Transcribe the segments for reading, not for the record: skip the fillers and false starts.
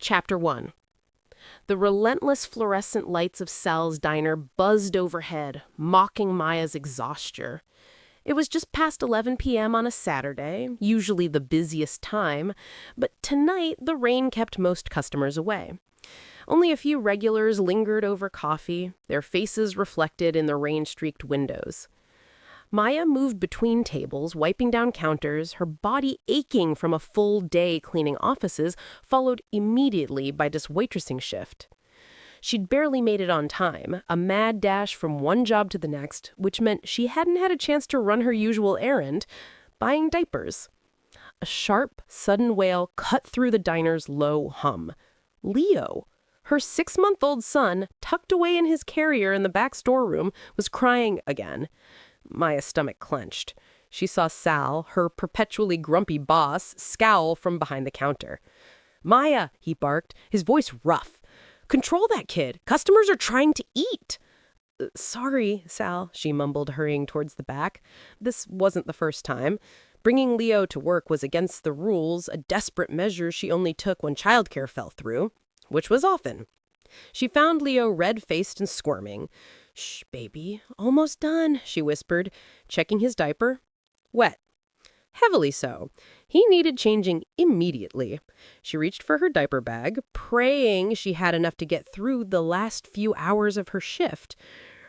Chapter 1. The relentless fluorescent lights of Sal's diner buzzed overhead, mocking Maya's exhaustion. It was just past 11 p.m. on a Saturday, usually the busiest time, but tonight the rain kept most customers away. Only a few regulars lingered over coffee, their faces reflected in the rain-streaked windows. Maya moved between tables, wiping down counters, her body aching from a full day cleaning offices, followed immediately by this waitressing shift. She'd barely made it on time, a mad dash from one job to the next, which meant she hadn't had a chance to run her usual errand, buying diapers. A sharp, sudden wail cut through the diner's low hum. Leo, her 6-month-old son, tucked away in his carrier in the back storeroom, was crying again. Maya's stomach clenched. She saw Sal, her perpetually grumpy boss, scowl from behind the counter. "Maya," he barked, his voice rough. "Control that kid. Customers are trying to eat." "Sorry, Sal," she mumbled, hurrying towards the back. This wasn't the first time. Bringing Leo to work was against the rules, a desperate measure she only took when childcare fell through, which was often. She found Leo red-faced and squirming. "Shh, baby, almost done," she whispered, checking his diaper. Wet. Heavily so. He needed changing immediately. She reached for her diaper bag, praying she had enough to get through the last few hours of her shift.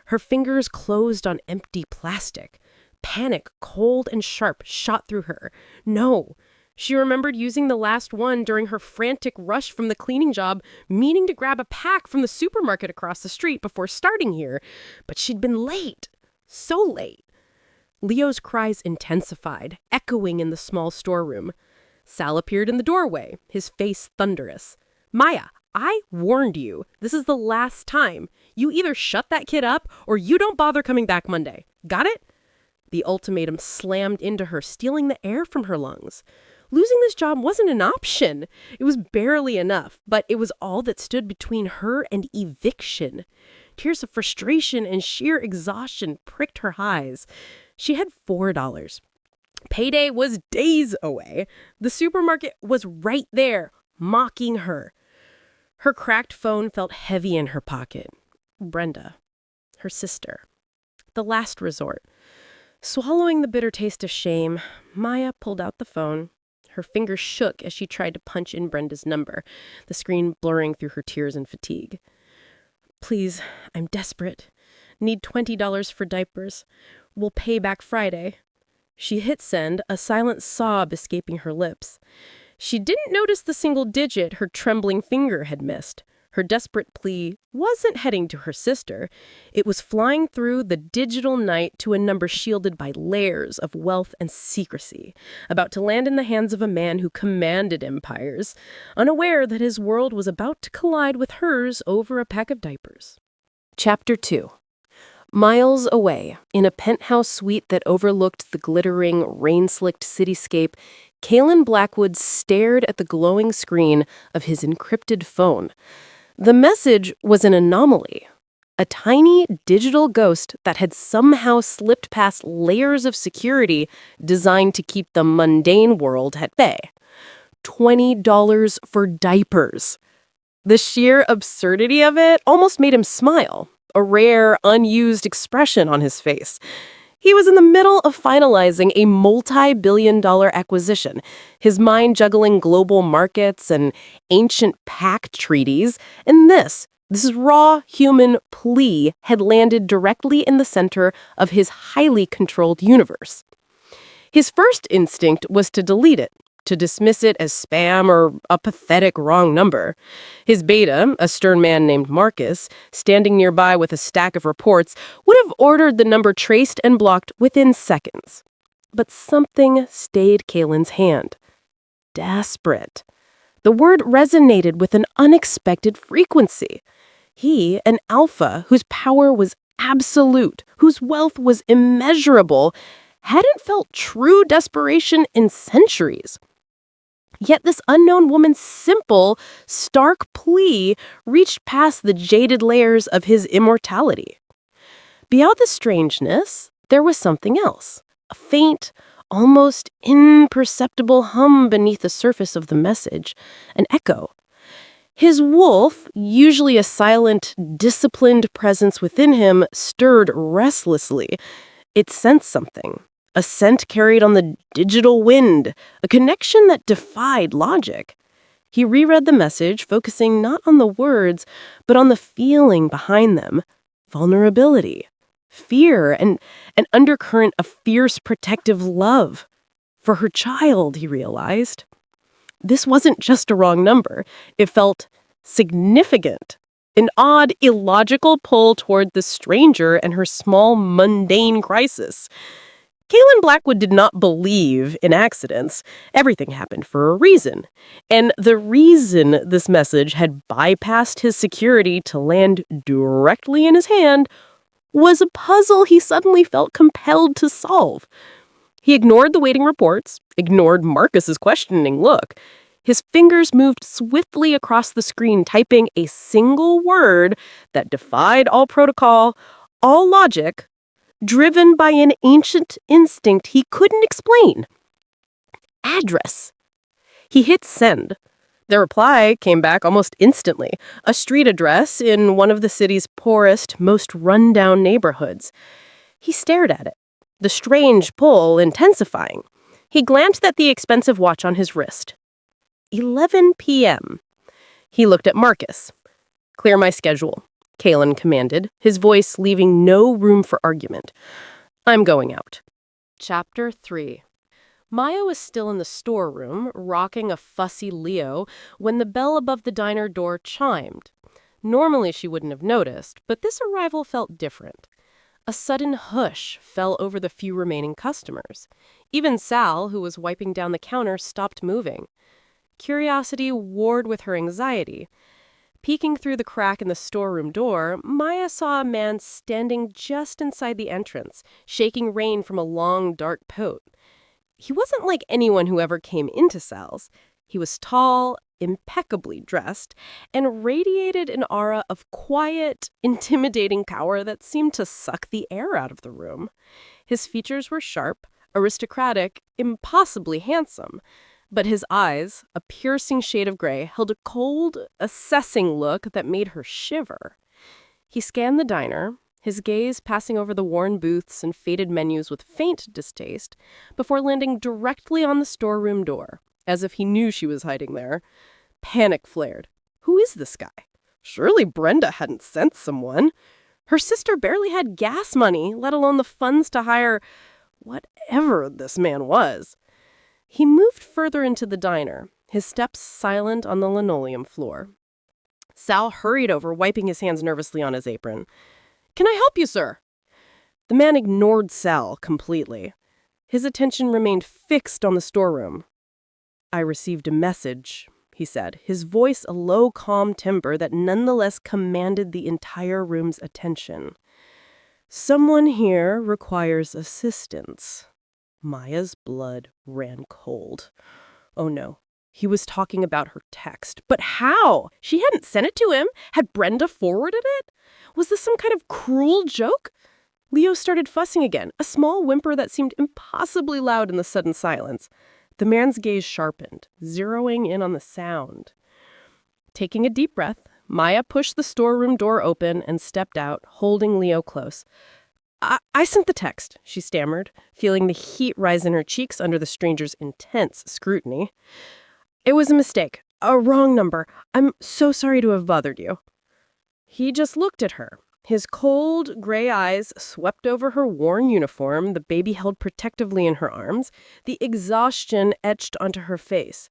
Her fingers closed on empty plastic. Panic, cold and sharp, shot through her. No. She remembered using the last one during her frantic rush from the cleaning job, meaning to grab a pack from the supermarket across the street before starting here. But she'd been late. So late. Leo's cries intensified, echoing in the small storeroom. Sal appeared in the doorway, his face thunderous. "Maya, I warned you. This is the last time. You either shut that kid up or you don't bother coming back Monday. Got it?" The ultimatum slammed into her, stealing the air from her lungs. Losing this job wasn't an option. It was barely enough, but it was all that stood between her and eviction. Tears of frustration and sheer exhaustion pricked her eyes. She had $4. Payday was days away. The supermarket was right there, mocking her. Her cracked phone felt heavy in her pocket. Brenda, her sister. The last resort. Swallowing the bitter taste of shame, Maya pulled out the phone. Her fingers shook as she tried to punch in Brenda's number, the screen blurring through her tears and fatigue. "Please, I'm desperate. Need $20 for diapers. We'll pay back Friday." She hit send, a silent sob escaping her lips. She didn't notice the single digit her trembling finger had missed. Her desperate plea wasn't heading to her sister. It was flying through the digital night to a number shielded by layers of wealth and secrecy, about to land in the hands of a man who commanded empires, unaware that his world was about to collide with hers over a pack of diapers. Chapter 2. Miles away, in a penthouse suite that overlooked the glittering, rain-slicked cityscape, Kaelen Blackwood stared at the glowing screen of his encrypted phone. The message was an anomaly, a tiny digital ghost that had somehow slipped past layers of security designed to keep the mundane world at bay. $20 for diapers. The sheer absurdity of it almost made him smile, a rare, unused expression on his face. He was in the middle of finalizing a multi-billion-dollar acquisition, his mind juggling global markets and ancient pact treaties, and this raw human plea had landed directly in the center of his highly controlled universe. His first instinct was to delete it, to dismiss it as spam or a pathetic wrong number. His beta, a stern man named Marcus, standing nearby with a stack of reports, would have ordered the number traced and blocked within seconds. But something stayed Kalen's hand. Desperate. The word resonated with an unexpected frequency. He, an alpha whose power was absolute, whose wealth was immeasurable, hadn't felt true desperation in centuries. Yet this unknown woman's simple, stark plea reached past the jaded layers of his immortality. Beyond the strangeness, there was something else, a faint, almost imperceptible hum beneath the surface of the message, an echo. His wolf, usually a silent, disciplined presence within him, stirred restlessly. It sensed something. A scent carried on the digital wind, a connection that defied logic. He reread the message, focusing not on the words, but on the feeling behind them. Vulnerability, fear, and an undercurrent of fierce protective love. For her child, he realized. This wasn't just a wrong number. It felt significant. An odd, illogical pull toward the stranger and her small, mundane crisis. Kaelen Blackwood did not believe in accidents. Everything happened for a reason. And the reason this message had bypassed his security to land directly in his hand was a puzzle he suddenly felt compelled to solve. He ignored the waiting reports, ignored Marcus's questioning look. His fingers moved swiftly across the screen, typing a single word that defied all protocol, all logic, driven by an ancient instinct he couldn't explain. Address. He hit send. The reply came back almost instantly, a street address in one of the city's poorest, most run-down neighborhoods. He stared at it, the strange pull intensifying. He glanced at the expensive watch on his wrist. 11 p.m. He looked at Marcus. "Clear my schedule," Kalin commanded, his voice leaving no room for argument. "I'm going out." Chapter 3. Maya was still in the storeroom, rocking a fussy Leo, when the bell above the diner door chimed. Normally she wouldn't have noticed, but this arrival felt different. A sudden hush fell over the few remaining customers. Even Sal, who was wiping down the counter, stopped moving. Curiosity warred with her anxiety. Peeking through the crack in the storeroom door, Maya saw a man standing just inside the entrance, shaking rain from a long, dark coat. He wasn't like anyone who ever came into Sal's. He was tall, impeccably dressed, and radiated an aura of quiet, intimidating power that seemed to suck the air out of the room. His features were sharp, aristocratic, impossibly handsome. But his eyes, a piercing shade of gray, held a cold, assessing look that made her shiver. He scanned the diner, his gaze passing over the worn booths and faded menus with faint distaste, before landing directly on the storeroom door, as if he knew she was hiding there. Panic flared. Who is this guy? Surely Brenda hadn't sent someone. Her sister barely had gas money, let alone the funds to hire whatever this man was. He moved further into the diner, his steps silent on the linoleum floor. Sal hurried over, wiping his hands nervously on his apron. "Can I help you, sir?" The man ignored Sal completely. His attention remained fixed on the storeroom. "I received a message," he said, his voice a low, calm timbre that nonetheless commanded the entire room's attention. "Someone here requires assistance." Maya's blood ran cold. Oh no, he was talking about her text. But how? She hadn't sent it to him. Had Brenda forwarded it? Was this some kind of cruel joke? Leo started fussing again, a small whimper that seemed impossibly loud in the sudden silence. The man's gaze sharpened, zeroing in on the sound. Taking a deep breath, Maya pushed the storeroom door open and stepped out, holding Leo close. I sent the text," she stammered, feeling the heat rise in her cheeks under the stranger's intense scrutiny. "It was a mistake, a wrong number. I'm so sorry to have bothered you." He just looked at her. His cold, gray eyes swept over her worn uniform, the baby held protectively in her arms, the exhaustion etched onto her face.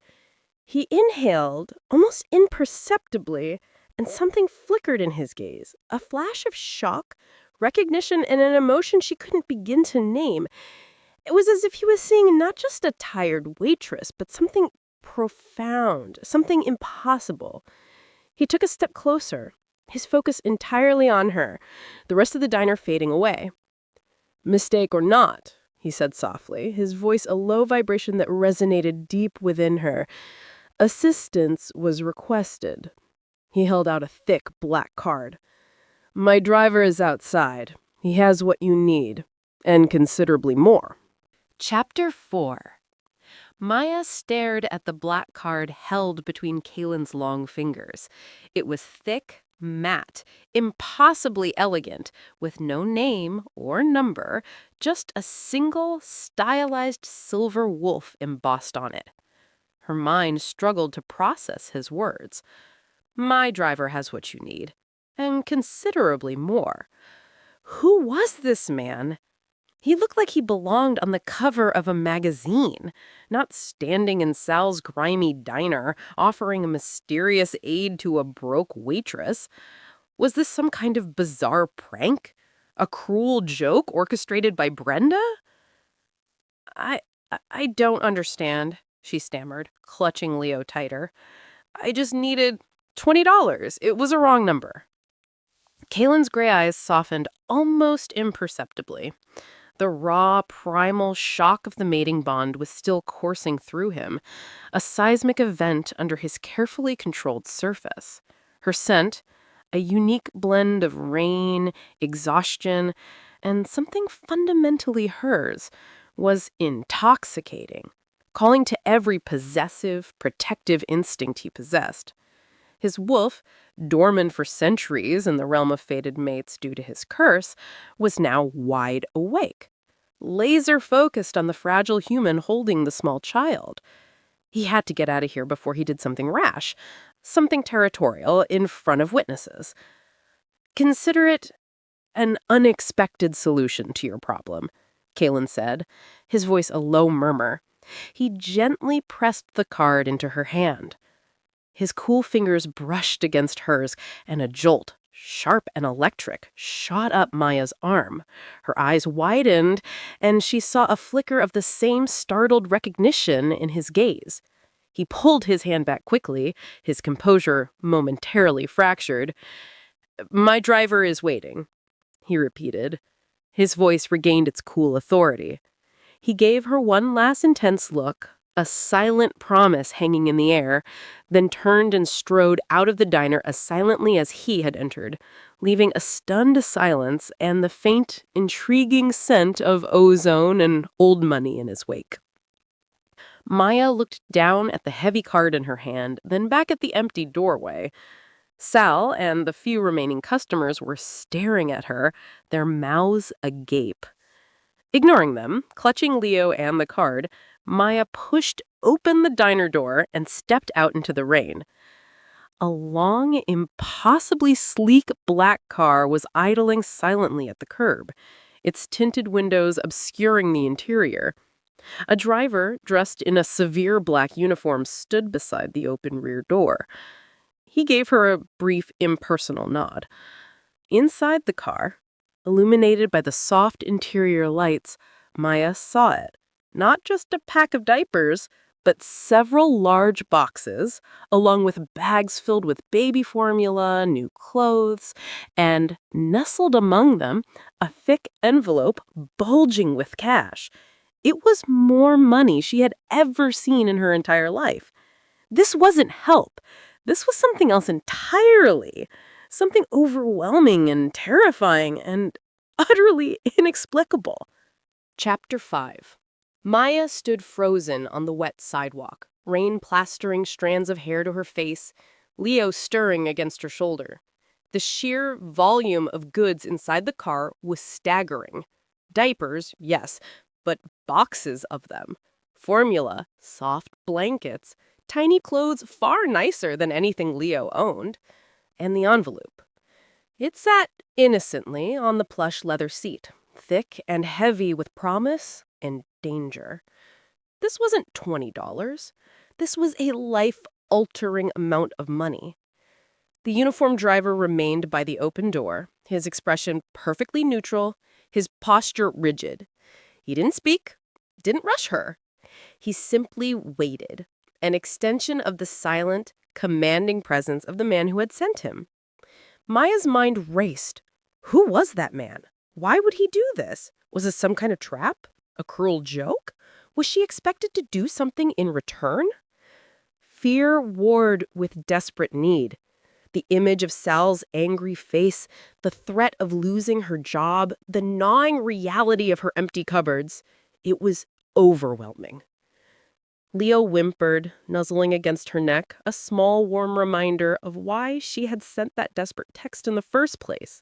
He inhaled, almost imperceptibly, and something flickered in his gaze, a flash of shock, recognition, and an emotion she couldn't begin to name. It was as if he was seeing not just a tired waitress, but something profound, something impossible. He took a step closer, his focus entirely on her, the rest of the diner fading away. "Mistake or not," he said softly, his voice a low vibration that resonated deep within her, "assistance was requested." He held out a thick black card. "My driver is outside. He has what you need, and considerably more." Chapter 4. Maya stared at the black card held between Kalen's long fingers. It was thick, matte, impossibly elegant, with no name or number, just a single stylized silver wolf embossed on it. Her mind struggled to process his words. My driver has what you need, and considerably more. Who was this man? He looked like he belonged on the cover of a magazine, not standing in Sal's grimy diner, offering a mysterious aid to a broke waitress. Was this some kind of bizarre prank? A cruel joke orchestrated by Brenda? I don't understand, she stammered, clutching Leo tighter. I just needed $20. It was a wrong number. Kalen's gray eyes softened almost imperceptibly. The raw, primal shock of the mating bond was still coursing through him, a seismic event under his carefully controlled surface. Her scent, a unique blend of rain, exhaustion, and something fundamentally hers, was intoxicating, calling to every possessive, protective instinct he possessed. His wolf, dormant for centuries in the realm of fated mates due to his curse, was now wide awake, laser-focused on the fragile human holding the small child. He had to get out of here before he did something rash, something territorial in front of witnesses. Consider it an unexpected solution to your problem, Kalin said, his voice a low murmur. He gently pressed the card into her hand. His cool fingers brushed against hers, and a jolt, sharp and electric, shot up Maya's arm. Her eyes widened, and she saw a flicker of the same startled recognition in his gaze. He pulled his hand back quickly, his composure momentarily fractured. "My driver is waiting," he repeated. His voice regained its cool authority. He gave her one last intense look, a silent promise hanging in the air, then turned and strode out of the diner as silently as he had entered, leaving a stunned silence and the faint, intriguing scent of ozone and old money in his wake. Maya looked down at the heavy card in her hand, then back at the empty doorway. Sal and the few remaining customers were staring at her, their mouths agape. Ignoring them, clutching Leo and the card, Maya pushed open the diner door and stepped out into the rain. A long, impossibly sleek black car was idling silently at the curb, its tinted windows obscuring the interior. A driver, dressed in a severe black uniform, stood beside the open rear door. He gave her a brief, impersonal nod. Inside the car, illuminated by the soft interior lights, Maya saw it. Not just a pack of diapers, but several large boxes, along with bags filled with baby formula, new clothes, and nestled among them, a thick envelope bulging with cash. It was more money she had ever seen in her entire life. This wasn't help. This was something else entirely. Something overwhelming and terrifying and utterly inexplicable. Chapter 5. Maya stood frozen on the wet sidewalk, rain plastering strands of hair to her face, Leo stirring against her shoulder. The sheer volume of goods inside the car was staggering. Diapers, yes, but boxes of them. Formula, soft blankets, tiny clothes far nicer than anything Leo owned. And the envelope. It sat innocently on the plush leather seat, thick and heavy with promise and danger. This wasn't $20. This was a life-altering amount of money. The uniformed driver remained by the open door, his expression perfectly neutral, his posture rigid. He didn't speak, didn't rush her. He simply waited, an extension of the silent, commanding presence of the man who had sent him. Maya's mind raced. Who was that man? Why would he do this? Was it some kind of trap? A cruel joke? Was she expected to do something in return? Fear warred with desperate need. The image of Sal's angry face, the threat of losing her job, the gnawing reality of her empty cupboards. It was overwhelming. Leo whimpered, nuzzling against her neck, a small, warm reminder of why she had sent that desperate text in the first place.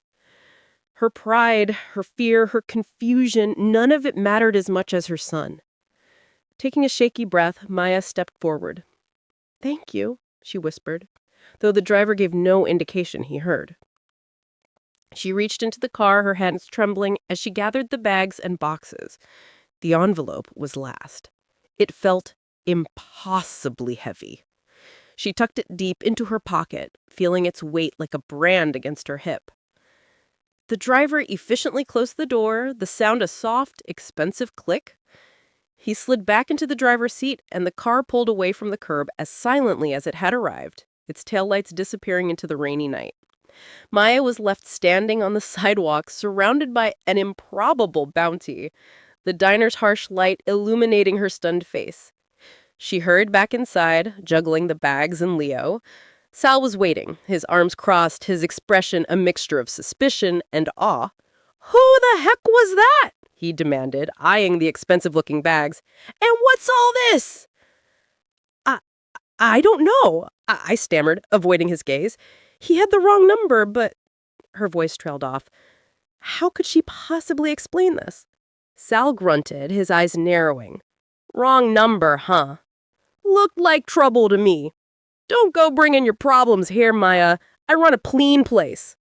Her pride, her fear, her confusion, none of it mattered as much as her son. Taking a shaky breath, Maya stepped forward. "Thank you," she whispered, though the driver gave no indication he heard. She reached into the car, her hands trembling, as she gathered the bags and boxes. The envelope was last. It felt impossibly heavy. She tucked it deep into her pocket, feeling its weight like a brand against her hip. The driver efficiently closed the door, the sound a soft, expensive click. He slid back into the driver's seat, and the car pulled away from the curb as silently as it had arrived, its taillights disappearing into the rainy night. Maya was left standing on the sidewalk, surrounded by an improbable bounty, the diner's harsh light illuminating her stunned face. She hurried back inside, juggling the bags and Leo. Sal was waiting, his arms crossed, his expression a mixture of suspicion and awe. "Who the heck was that?" he demanded, eyeing the expensive-looking bags. "And what's all this?" I don't know," I stammered, avoiding his gaze. "He had the wrong number, but—" Her voice trailed off. How could she possibly explain this? Sal grunted, his eyes narrowing. "Wrong number, huh? Looked like trouble to me. Don't go bringing your problems here, Maya. I run a clean place."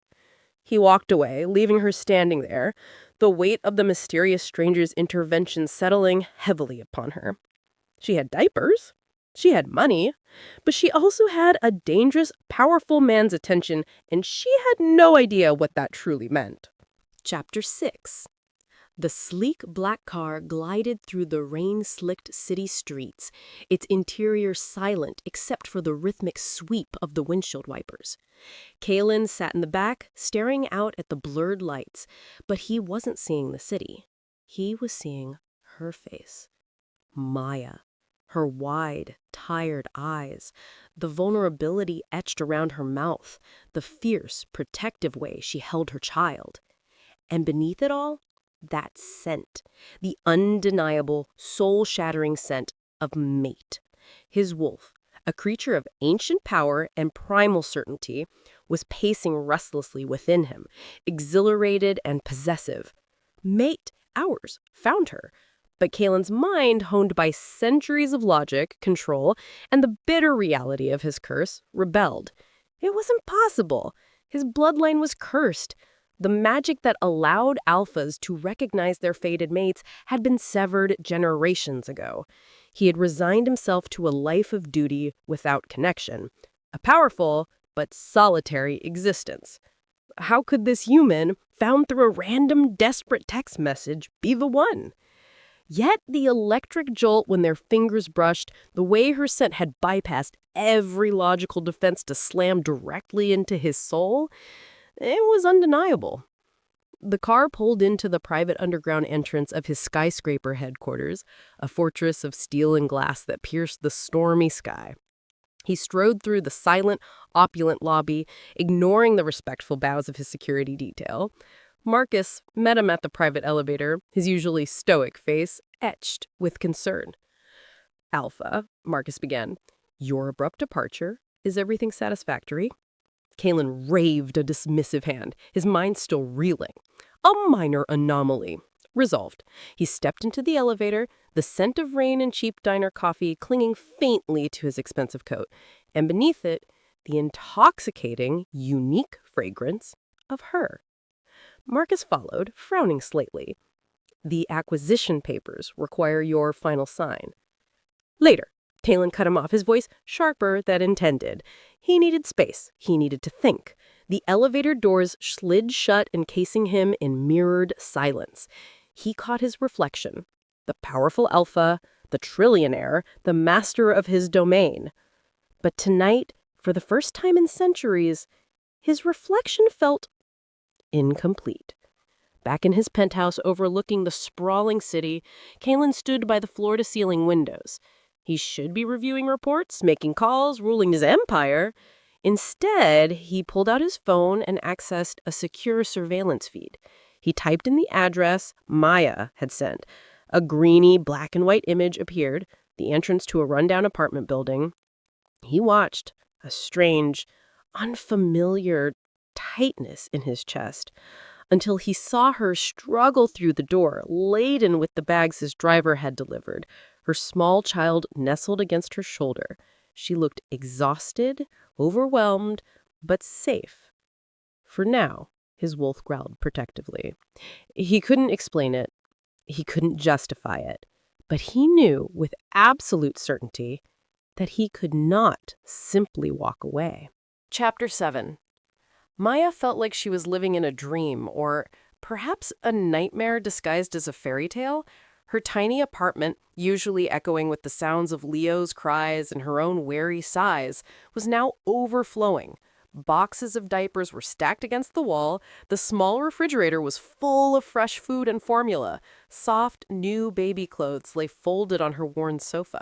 He walked away, leaving her standing there, the weight of the mysterious stranger's intervention settling heavily upon her. She had diapers. She had money. But she also had a dangerous, powerful man's attention, and she had no idea what that truly meant. Chapter 6. The sleek black car glided through the rain-slicked city streets, its interior silent except for the rhythmic sweep of the windshield wipers. Kalin sat in the back, staring out at the blurred lights, but he wasn't seeing the city. He was seeing her face. Maya. Her wide, tired eyes, the vulnerability etched around her mouth, the fierce, protective way she held her child. And beneath it all, that scent, the undeniable, soul-shattering scent of mate. His wolf, a creature of ancient power and primal certainty, was pacing restlessly within him, exhilarated and possessive. Mate, ours, found her. But Kalen's mind, honed by centuries of logic, control, and the bitter reality of his curse, rebelled. It was impossible. His bloodline was cursed. The magic that allowed alphas to recognize their fated mates had been severed generations ago. He had resigned himself to a life of duty without connection, a powerful but solitary existence. How could this human, found through a random, desperate text message, be the one? Yet the electric jolt when their fingers brushed, the way her scent had bypassed every logical defense to slam directly into his soul, it was undeniable. The car pulled into the private underground entrance of his skyscraper headquarters, a fortress of steel and glass that pierced the stormy sky. He strode through the silent, opulent lobby, ignoring the respectful bows of his security detail. Marcus met him at the private elevator, his usually stoic face etched with concern. "Alpha," Marcus began, "your abrupt departure. Is everything satisfactory?" Kalin raved a dismissive hand, his mind still reeling. A minor anomaly. Resolved. He stepped into the elevator, the scent of rain and cheap diner coffee clinging faintly to his expensive coat, and beneath it, the intoxicating, unique fragrance of her. Marcus followed, frowning slightly. "The acquisition papers require your final sign." "Later." Kalin cut him off, his voice sharper than intended. He needed space. He needed to think. The elevator doors slid shut, encasing him in mirrored silence. He caught his reflection. The powerful alpha, the trillionaire, the master of his domain. But tonight, for the first time in centuries, his reflection felt incomplete. Back in his penthouse overlooking the sprawling city, Kalin stood by the floor-to-ceiling windows. He should be reviewing reports, making calls, ruling his empire. Instead, he pulled out his phone and accessed a secure surveillance feed. He typed in the address Maya had sent. A greeny black and white image appeared, the entrance to a rundown apartment building. He watched a strange, unfamiliar tightness in his chest until he saw her struggle through the door, laden with the bags his driver had delivered, her small child nestled against her shoulder. She looked exhausted, overwhelmed, but safe. For now, his wolf growled protectively. He couldn't explain it. He couldn't justify it. But he knew with absolute certainty that he could not simply walk away. Chapter 7. Maya felt like she was living in a dream, or perhaps a nightmare disguised as a fairy tale. Her tiny apartment, usually echoing with the sounds of Leo's cries and her own wary sighs, was now overflowing. Boxes of diapers were stacked against the wall. The small refrigerator was full of fresh food and formula. Soft, new baby clothes lay folded on her worn sofa.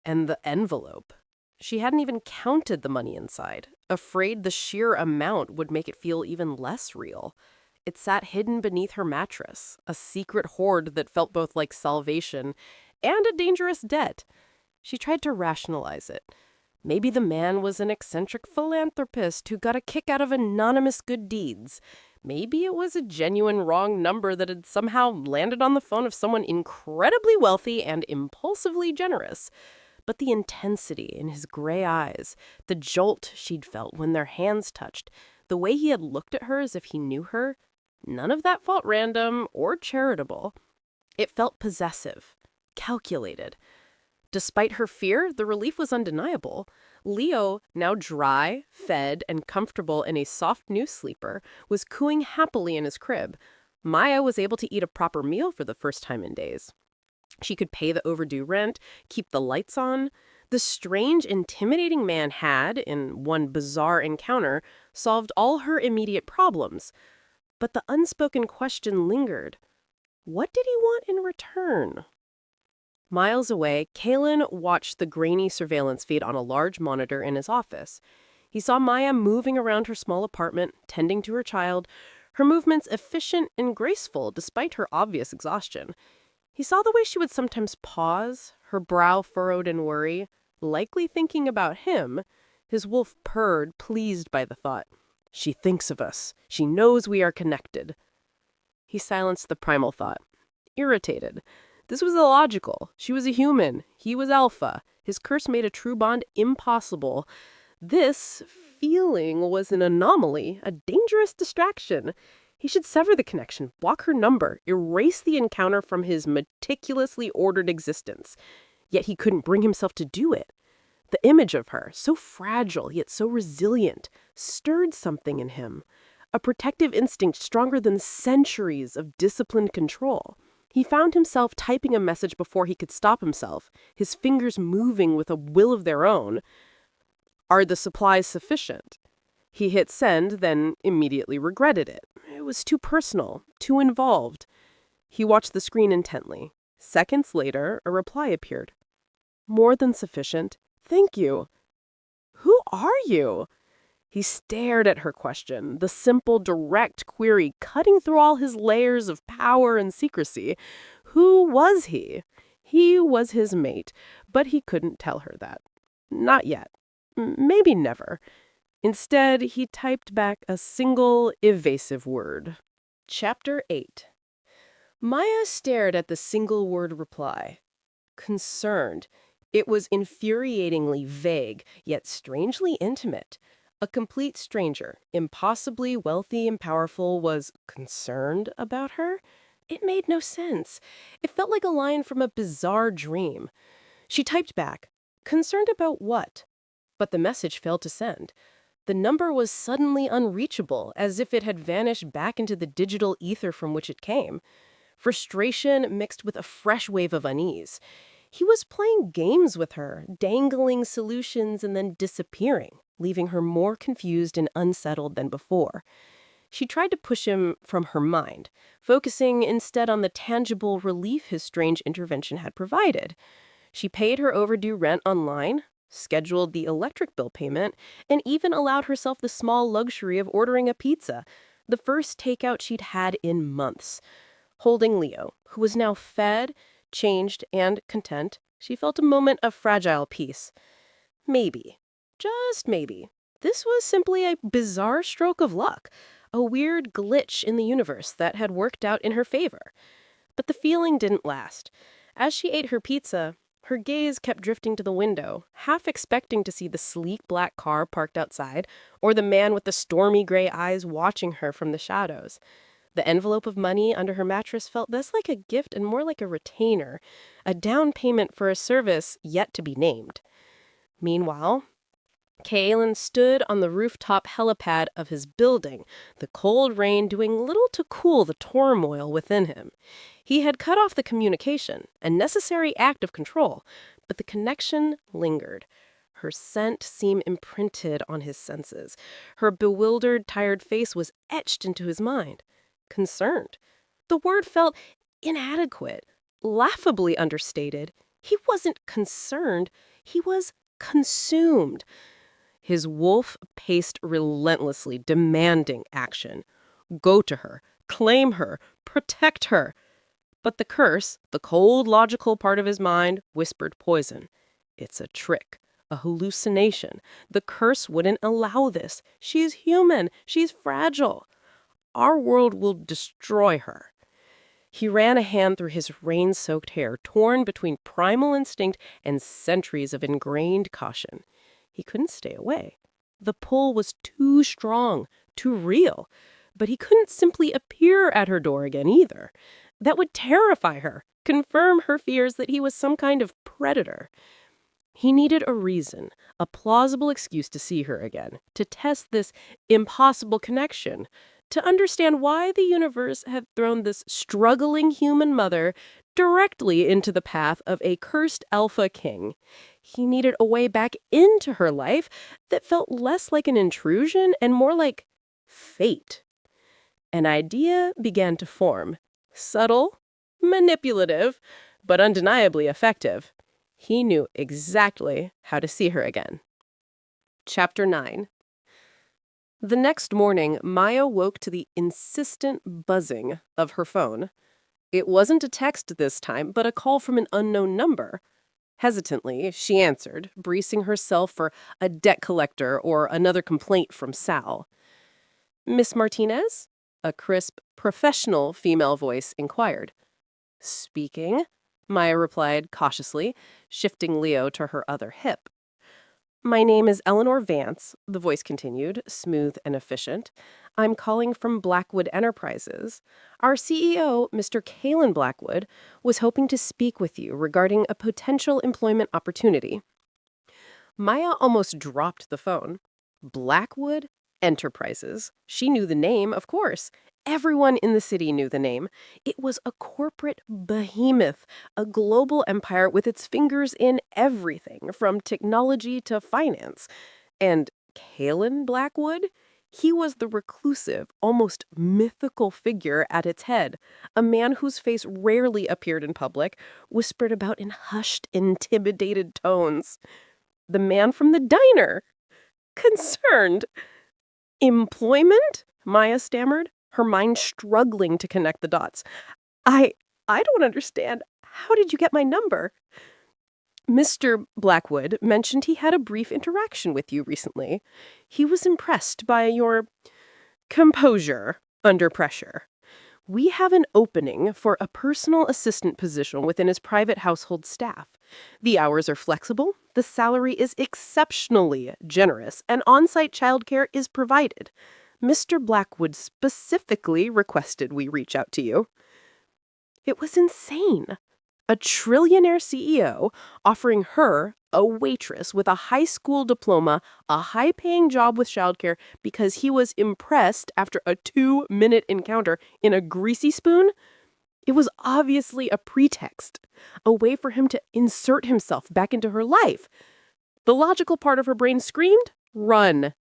And the envelope. She hadn't even counted the money inside, afraid the sheer amount would make it feel even less real. It sat hidden beneath her mattress, a secret hoard that felt both like salvation and a dangerous debt. She tried to rationalize it. Maybe the man was an eccentric philanthropist who got a kick out of anonymous good deeds. Maybe it was a genuine wrong number that had somehow landed on the phone of someone incredibly wealthy and impulsively generous. But the intensity in his gray eyes, the jolt she'd felt when their hands touched, the way he had looked at her as if he knew her, none of that felt random or charitable. It felt possessive, calculated. Despite her fear, the relief was undeniable. Leo, now dry, fed, and comfortable in a soft new sleeper, was cooing happily in his crib. Maya was able to eat a proper meal for the first time in days. She could pay the overdue rent, keep the lights on. The strange, intimidating man had, in one bizarre encounter, solved all her immediate problems. But the unspoken question lingered. What did he want in return? Miles away, Kalin watched the grainy surveillance feed on a large monitor in his office. He saw Maya moving around her small apartment, tending to her child, her movements efficient and graceful despite her obvious exhaustion. He saw the way she would sometimes pause, her brow furrowed in worry, likely thinking about him. His wolf purred, pleased by the thought. She thinks of us. She knows we are connected. He silenced the primal thought. Irritated. This was illogical. She was a human. He was alpha. His curse made a true bond impossible. This feeling was an anomaly, a dangerous distraction. He should sever the connection, block her number, erase the encounter from his meticulously ordered existence. Yet he couldn't bring himself to do it. The image of her, so fragile yet so resilient, stirred something in him. A protective instinct stronger than centuries of disciplined control. He found himself typing a message before he could stop himself, his fingers moving with a will of their own. Are the supplies sufficient? He hit send, then immediately regretted it. It was too personal, too involved. He watched the screen intently. Seconds later, a reply appeared. More than sufficient. Thank you. Who are you? He stared at her question, the simple, direct query cutting through all his layers of power and secrecy. Who was he? He was his mate, but he couldn't tell her that. Not yet. Maybe never. Instead, he typed back a single evasive word. Chapter 8. Maya stared at the single-word reply. Concerned. It was infuriatingly vague, yet strangely intimate. A complete stranger, impossibly wealthy and powerful, was concerned about her? It made no sense. It felt like a line from a bizarre dream. She typed back, concerned about what? But the message failed to send. The number was suddenly unreachable, as if it had vanished back into the digital ether from which it came. Frustration mixed with a fresh wave of unease. He was playing games with her, dangling solutions and then disappearing, leaving her more confused and unsettled than before. She tried to push him from her mind, focusing instead on the tangible relief his strange intervention had provided. She paid her overdue rent online, scheduled the electric bill payment, and even allowed herself the small luxury of ordering a pizza, the first takeout she'd had in months. Holding Leo, who was now fed, changed, and content, She felt a moment of fragile peace. Maybe, just maybe, this was simply a bizarre stroke of luck, a weird glitch in the universe that had worked out in her favor. But the feeling didn't last. As she ate her pizza, her gaze kept drifting to the window, half expecting to see the sleek black car parked outside, or the man with the stormy gray eyes watching her from the shadows. The envelope of money under her mattress felt less like a gift and more like a retainer, a down payment for a service yet to be named. Meanwhile, Kaelen stood on the rooftop helipad of his building, the cold rain doing little to cool the turmoil within him. He had cut off the communication, a necessary act of control, but the connection lingered. Her scent seemed imprinted on his senses. Her bewildered, tired face was etched into his mind. Concerned. The word felt inadequate, laughably understated. He wasn't concerned. He was consumed. His wolf paced relentlessly, demanding action. Go to her, claim her, protect her. But the curse, the cold, logical part of his mind, whispered poison. It's a trick, a hallucination. The curse wouldn't allow this. She's human. She's fragile. Our world will destroy her. He ran a hand through his rain-soaked hair, torn between primal instinct and centuries of ingrained caution. He couldn't stay away. The pull was too strong, too real. But he couldn't simply appear at her door again either. That would terrify her, confirm her fears that he was some kind of predator. He needed a reason, a plausible excuse to see her again, to test this impossible connection, to understand why the universe had thrown this struggling human mother directly into the path of a cursed alpha king. He needed a way back into her life that felt less like an intrusion and more like fate. An idea began to form. Subtle, manipulative, but undeniably effective. He knew exactly how to see her again. Chapter 9. The next morning, Maya woke to the insistent buzzing of her phone. It wasn't a text this time, but a call from an unknown number. Hesitantly, she answered, bracing herself for a debt collector or another complaint from Sal. Miss Martinez? A crisp, professional female voice inquired. Speaking, Maya replied cautiously, shifting Leo to her other hip. My name is Eleanor Vance, the voice continued, smooth and efficient. I'm calling from Blackwood Enterprises. Our CEO, Mr. Kaelen Blackwood, was hoping to speak with you regarding a potential employment opportunity. Maya almost dropped the phone. Blackwood Enterprises. She knew the name, of course. Everyone in the city knew the name. It was a corporate behemoth, a global empire with its fingers in everything, from technology to finance. And Kaelen Blackwood? He was the reclusive, almost mythical figure at its head, a man whose face rarely appeared in public, whispered about in hushed, intimidated tones. The man from the diner. Concerned. Employment? Maya stammered, her mind struggling to connect the dots. I don't understand. How did you get my number? Mr. Blackwood mentioned he had a brief interaction with you recently. He was impressed by your composure under pressure. We have an opening for a personal assistant position within his private household staff. The hours are flexible, the salary is exceptionally generous, and on-site childcare is provided. Mr. Blackwood specifically requested we reach out to you. It was insane. A trillionaire CEO offering her, a waitress with a high school diploma, a high-paying job with childcare because he was impressed after a 2-minute encounter in a greasy spoon? It was obviously a pretext, a way for him to insert himself back into her life. The logical part of her brain screamed, run.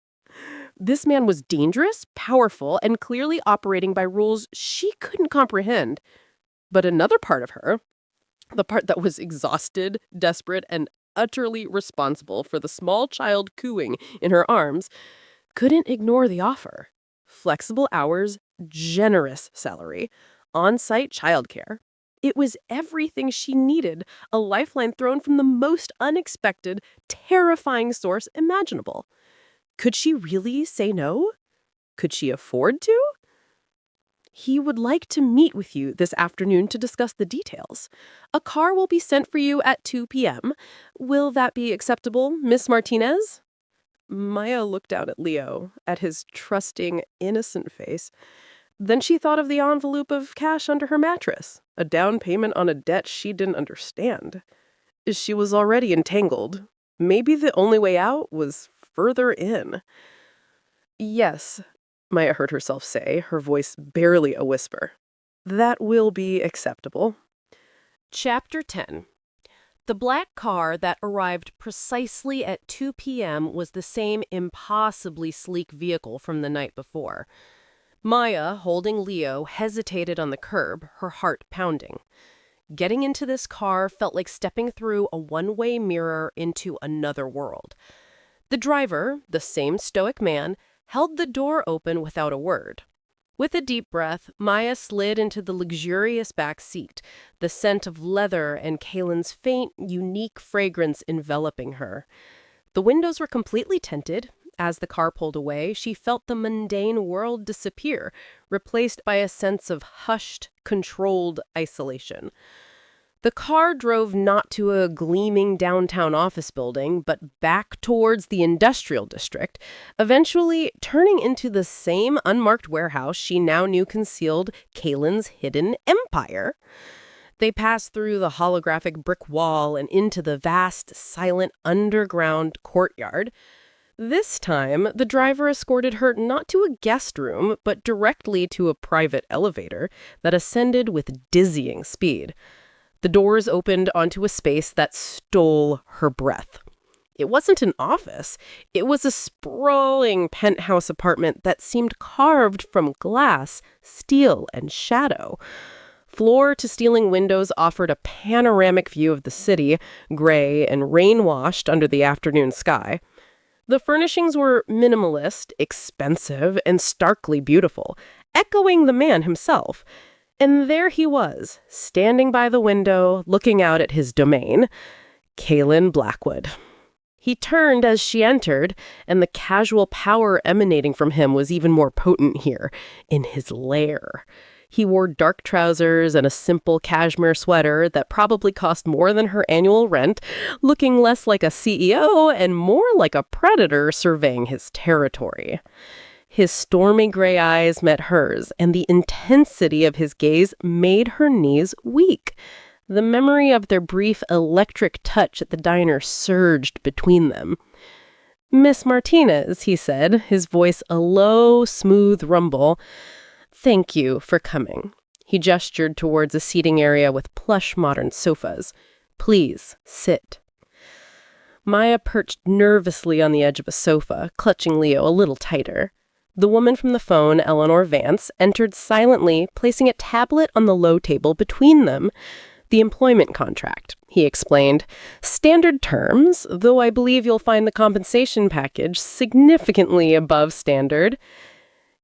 This man was dangerous, powerful, and clearly operating by rules she couldn't comprehend. But another part of her, the part that was exhausted, desperate, and utterly responsible for the small child cooing in her arms, couldn't ignore the offer. Flexible hours, generous salary, on-site childcare. It was everything she needed, a lifeline thrown from the most unexpected, terrifying source imaginable. Could she really say no? Could she afford to? He would like to meet with you this afternoon to discuss the details. A car will be sent for you at 2 p.m. Will that be acceptable, Miss Martinez? Maya looked down at Leo, at his trusting, innocent face. Then she thought of the envelope of cash under her mattress, a down payment on a debt she didn't understand. She was already entangled. Maybe the only way out was further in. Yes, Maya heard herself say, her voice barely a whisper. That will be acceptable. Chapter 10. The black car that arrived precisely at 2 p.m. was the same impossibly sleek vehicle from the night before. Maya, holding Leo, hesitated on the curb, her heart pounding. Getting into this car felt like stepping through a one-way mirror into another world. The driver, the same stoic man, held the door open without a word. With a deep breath, Maya slid into the luxurious back seat, the scent of leather and Kalen's faint, unique fragrance enveloping her. The windows were completely tinted. As the car pulled away, she felt the mundane world disappear, replaced by a sense of hushed, controlled isolation. The car drove not to a gleaming downtown office building, but back towards the industrial district, eventually turning into the same unmarked warehouse she now knew concealed Kalen's hidden empire. They passed through the holographic brick wall and into the vast, silent underground courtyard. This time, the driver escorted her not to a guest room, but directly to a private elevator that ascended with dizzying speed. The doors opened onto a space that stole her breath. It wasn't an office. It was a sprawling penthouse apartment that seemed carved from glass, steel, and shadow. Floor-to-ceiling windows offered a panoramic view of the city, gray and rain-washed under the afternoon sky. The furnishings were minimalist, expensive, and starkly beautiful, echoing the man himself. And there he was, standing by the window, looking out at his domain, Kaelen Blackwood. He turned as she entered, and the casual power emanating from him was even more potent here, in his lair. He wore dark trousers and a simple cashmere sweater that probably cost more than her annual rent, looking less like a CEO and more like a predator surveying his territory. His stormy gray eyes met hers, and the intensity of his gaze made her knees weak. The memory of their brief electric touch at the diner surged between them. "Miss Martinez," he said, his voice a low, smooth rumble. "Thank you for coming." He gestured towards a seating area with plush modern sofas. "Please, sit." Maya perched nervously on the edge of a sofa, clutching Leo a little tighter. The woman from the phone, Eleanor Vance, entered silently, placing a tablet on the low table between them. "The employment contract," he explained. "Standard terms, though I believe you'll find the compensation package significantly above standard."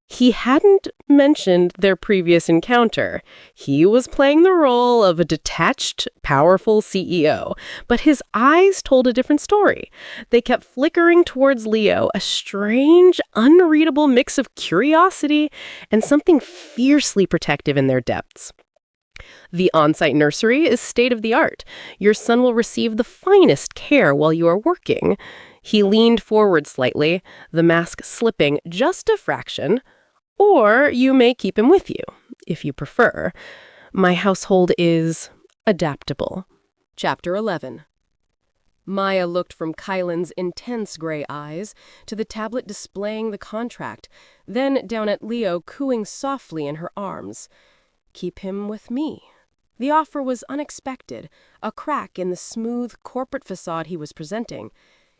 He hadn't mentioned their previous encounter. He was playing the role of a detached, powerful CEO, but his eyes told a different story. They kept flickering towards Leo, a strange, unreadable mix of curiosity and something fiercely protective in their depths. "The on-site nursery is state-of-the-art. Your son will receive the finest care while you are working." He leaned forward slightly, the mask slipping just a fraction. "Or you may keep him with you, if you prefer. My household is adaptable." Chapter 11. Maya looked from Kalen's intense gray eyes to the tablet displaying the contract, then down at Leo cooing softly in her arms. Keep him with me. The offer was unexpected, a crack in the smooth corporate facade he was presenting.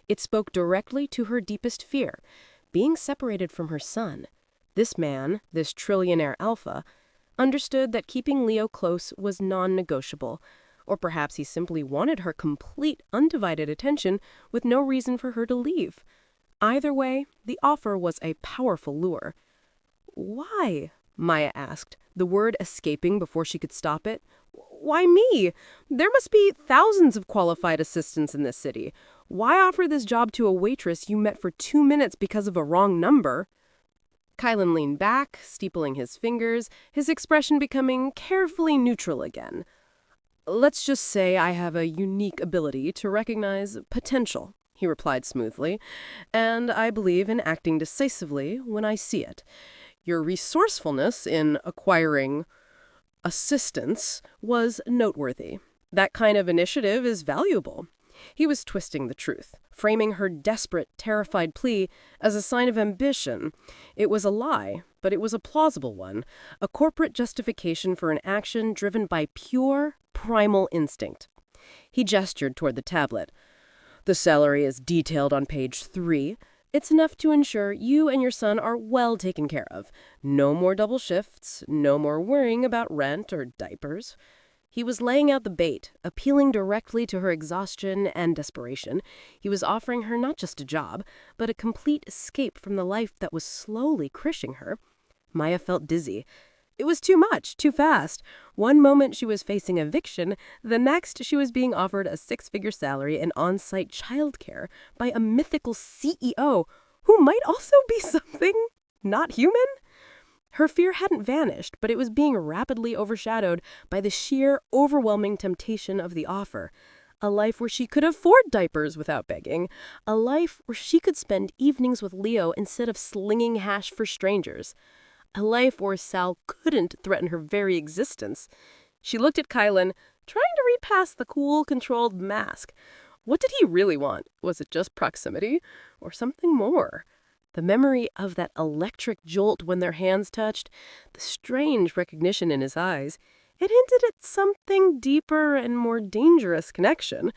It spoke directly to her deepest fear, being separated from her son. This man, this trillionaire alpha, understood that keeping Leo close was non-negotiable, or perhaps he simply wanted her complete, undivided attention with no reason for her to leave. Either way, the offer was a powerful lure. "Why?" Maya asked, the word escaping before she could stop it. Why me? There must be thousands of qualified assistants in this city. Why offer this job to a waitress you met for 2 minutes because of a wrong number? Kalin leaned back, steepling his fingers, his expression becoming carefully neutral again. Let's just say I have a unique ability to recognize potential, he replied smoothly, and I believe in acting decisively when I see it. Your resourcefulness in acquiring assistance was noteworthy. That kind of initiative is valuable. He was twisting the truth, framing her desperate, terrified plea as a sign of ambition. It was a lie, but it was a plausible one, a corporate justification for an action driven by pure, primal instinct. He gestured toward the tablet. The salary is detailed on page 3. It's enough to ensure you and your son are well taken care of. No more double shifts, no more worrying about rent or diapers. He was laying out the bait, appealing directly to her exhaustion and desperation. He was offering her not just a job, but a complete escape from the life that was slowly crushing her. Maya felt dizzy. It was too much, too fast. One moment she was facing eviction, the next she was being offered a 6-figure salary and on-site childcare by a mythical CEO who might also be something not human. Her fear hadn't vanished, but it was being rapidly overshadowed by the sheer, overwhelming temptation of the offer. A life where she could afford diapers without begging. A life where she could spend evenings with Leo instead of slinging hash for strangers. A life where Sal couldn't threaten her very existence. She looked at Kaelen, trying to read past the cool, controlled mask. What did he really want? Was it just proximity? Or something more? The memory of that electric jolt when their hands touched, the strange recognition in his eyes, it hinted at something deeper and more dangerous connection.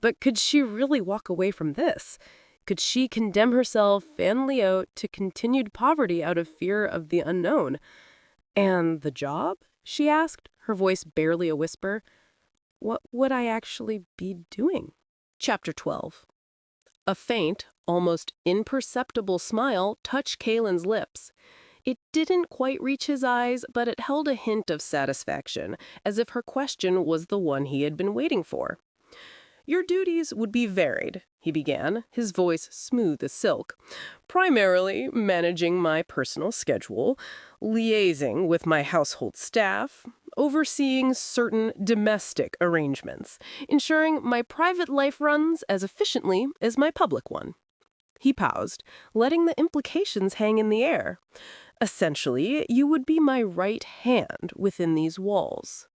But could she really walk away from this? Could she condemn herself and Leo to continued poverty out of fear of the unknown? And the job? She asked, her voice barely a whisper. What would I actually be doing? Chapter 12. A faint, almost imperceptible smile touched Kalen's lips. It didn't quite reach his eyes, but it held a hint of satisfaction, as if her question was the one he had been waiting for. Your duties would be varied, he began, his voice smooth as silk. Primarily managing my personal schedule, liaising with my household staff, overseeing certain domestic arrangements, ensuring my private life runs as efficiently as my public one. He paused, letting the implications hang in the air. Essentially, you would be my right hand within these walls.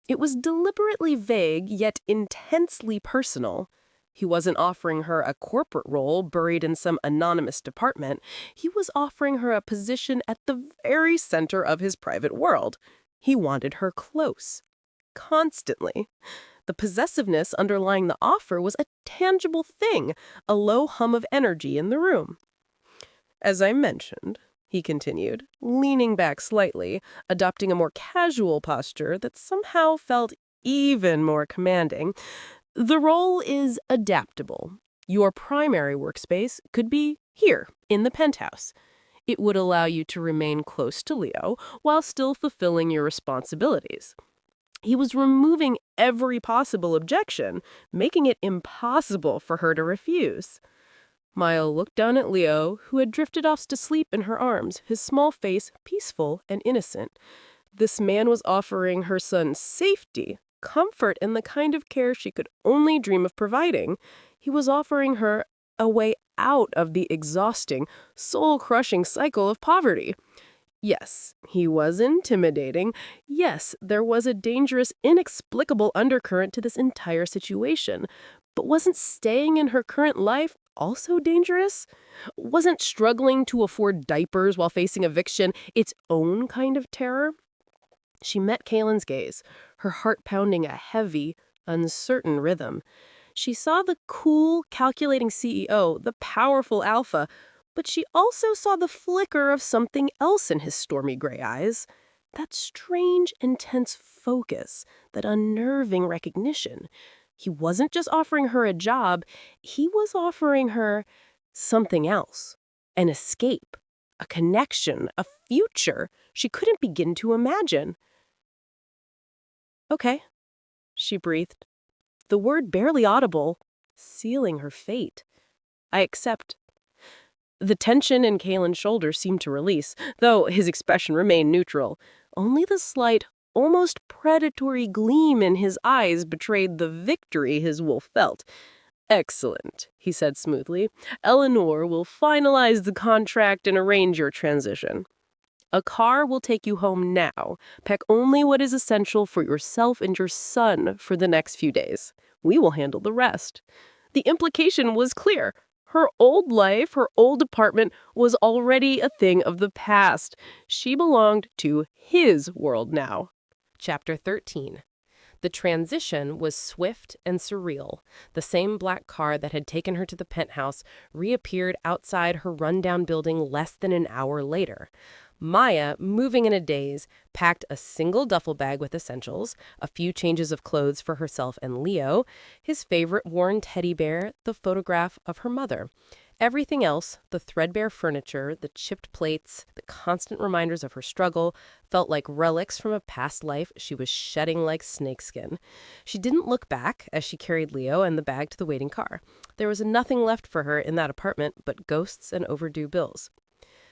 It was deliberately vague, yet intensely personal. He wasn't offering her a corporate role buried in some anonymous department. He was offering her a position at the very center of his private world. He wanted her close. Constantly. The possessiveness underlying the offer was a tangible thing, a low hum of energy in the room. As I mentioned, he continued, leaning back slightly, adopting a more casual posture that somehow felt even more commanding. The role is adaptable. Your primary workspace could be here, in the penthouse. It would allow you to remain close to Leo while still fulfilling your responsibilities. He was removing every possible objection, making it impossible for her to refuse. Maya looked down at Leo, who had drifted off to sleep in her arms, his small face peaceful and innocent. This man was offering her son safety, comfort, and the kind of care she could only dream of providing. He was offering her a way out of the exhausting, soul-crushing cycle of poverty. Yes, he was intimidating. Yes, there was a dangerous, inexplicable undercurrent to this entire situation. But wasn't staying in her current life also dangerous? Wasn't struggling to afford diapers while facing eviction its own kind of terror? She met Kalen's gaze, her heart pounding a heavy, uncertain rhythm. She saw the cool, calculating CEO, the powerful alpha, but she also saw the flicker of something else in his stormy gray eyes. That strange, intense focus, that unnerving recognition. He wasn't just offering her a job, he was offering her something else, an escape, a connection, a future she couldn't begin to imagine. "Okay," she breathed, the word barely audible, sealing her fate. "I accept." The tension in Kalen's shoulders seemed to release, though his expression remained neutral. Only the slight, almost predatory gleam in his eyes betrayed the victory his wolf felt. "Excellent," he said smoothly. "Eleanor will finalize the contract and arrange your transition. A car will take you home now. Pack only what is essential for yourself and your son for the next few days. We will handle the rest." The implication was clear. Her old life, her old apartment, was already a thing of the past. She belonged to his world now. Chapter 13. The transition was swift and surreal. The same black car that had taken her to the penthouse reappeared outside her rundown building less than an hour later. Maya, moving in a daze, packed a single duffel bag with essentials, a few changes of clothes for herself and Leo, his favorite worn teddy bear, the photograph of her mother. Everything else, the threadbare furniture, the chipped plates, the constant reminders of her struggle, felt like relics from a past life she was shedding like snakeskin. She didn't look back as she carried Leo and the bag to the waiting car. There was nothing left for her in that apartment but ghosts and overdue bills.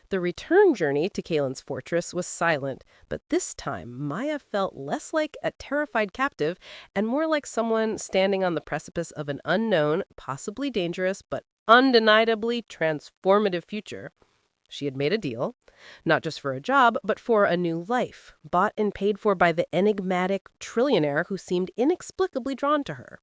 The return journey to Kalen's fortress was silent, but this time Maya felt less like a terrified captive and more like someone standing on the precipice of an unknown, possibly dangerous, but undeniably transformative future. She had made a deal, not just for a job, but for a new life, bought and paid for by the enigmatic Trillionaire who seemed inexplicably drawn to her.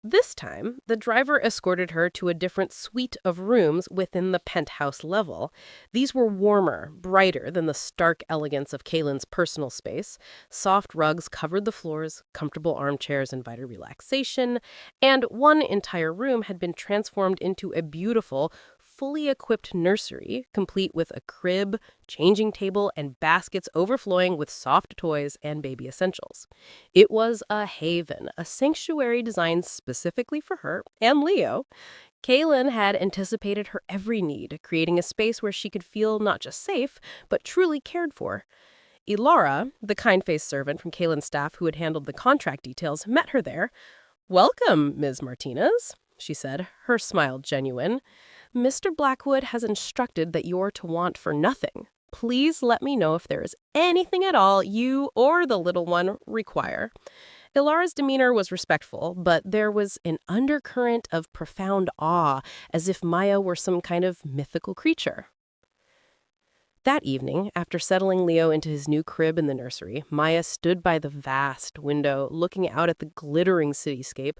This time, the driver escorted her to a different suite of rooms within the penthouse level. These were warmer, brighter than the stark elegance of Kalen's personal space. Soft rugs covered the floors, comfortable armchairs invited relaxation, and one entire room had been transformed into a beautiful, fully equipped nursery, complete with a crib, changing table, and baskets overflowing with soft toys and baby essentials. It was a haven, a sanctuary designed specifically for her and Leo. Kaelen had anticipated her every need, creating a space where she could feel not just safe, but truly cared for. Ilara, the kind-faced servant from Kalen's staff who had handled the contract details, met her there. "Welcome, Ms. Martinez," she said, her smile genuine. "Mr. Blackwood has instructed that you're to want for nothing. Please let me know if there is anything at all you or the little one require." Ilara's demeanor was respectful, but there was an undercurrent of profound awe, as if Maya were some kind of mythical creature. That evening, after settling Leo into his new crib in the nursery, Maya stood by the vast window, looking out at the glittering cityscape.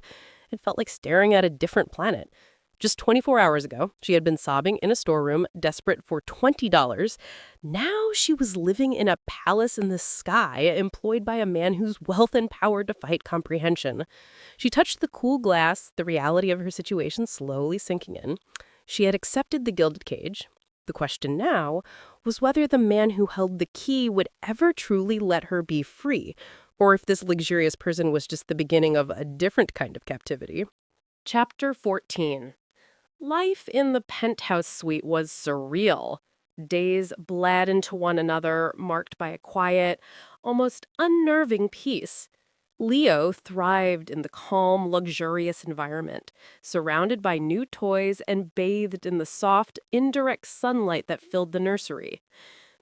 It felt like staring at a different planet. Just 24 hours ago, she had been sobbing in a storeroom, desperate for $20. Now she was living in a palace in the sky, employed by a man whose wealth and power defied comprehension. She touched the cool glass, the reality of her situation slowly sinking in. She had accepted the gilded cage. The question now was whether the man who held the key would ever truly let her be free, or if this luxurious prison was just the beginning of a different kind of captivity. Chapter 14. Life in the penthouse suite was surreal. Days bled into one another, marked by a quiet, almost unnerving peace. Leo thrived in the calm, luxurious environment, surrounded by new toys and bathed in the soft, indirect sunlight that filled the nursery.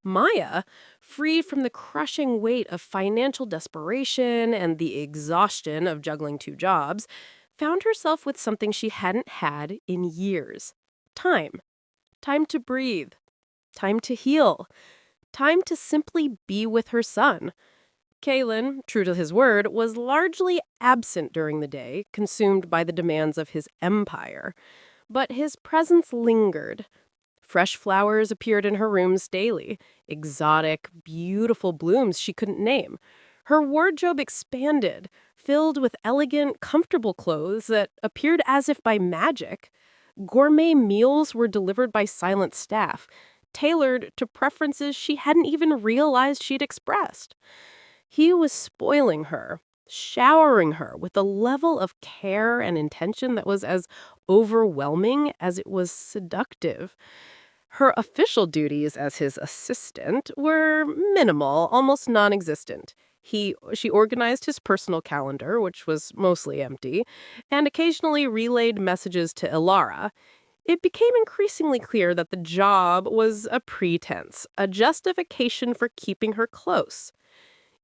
Maya, free from the crushing weight of financial desperation and the exhaustion of juggling two jobs, found herself with something she hadn't had in years. Time. Time to breathe. Time to heal. Time to simply be with her son. Kalin, true to his word, was largely absent during the day, consumed by the demands of his empire. But his presence lingered. Fresh flowers appeared in her rooms daily, exotic, beautiful blooms she couldn't name. Her wardrobe expanded, filled with elegant, comfortable clothes that appeared as if by magic. Gourmet meals were delivered by silent staff, tailored to preferences she hadn't even realized she'd expressed. He was spoiling her, showering her with a level of care and intention that was as overwhelming as it was seductive. Her official duties as his assistant were minimal, almost non-existent. She organized his personal calendar, which was mostly empty, and occasionally relayed messages to Ilara. It became increasingly clear that the job was a pretense, a justification for keeping her close.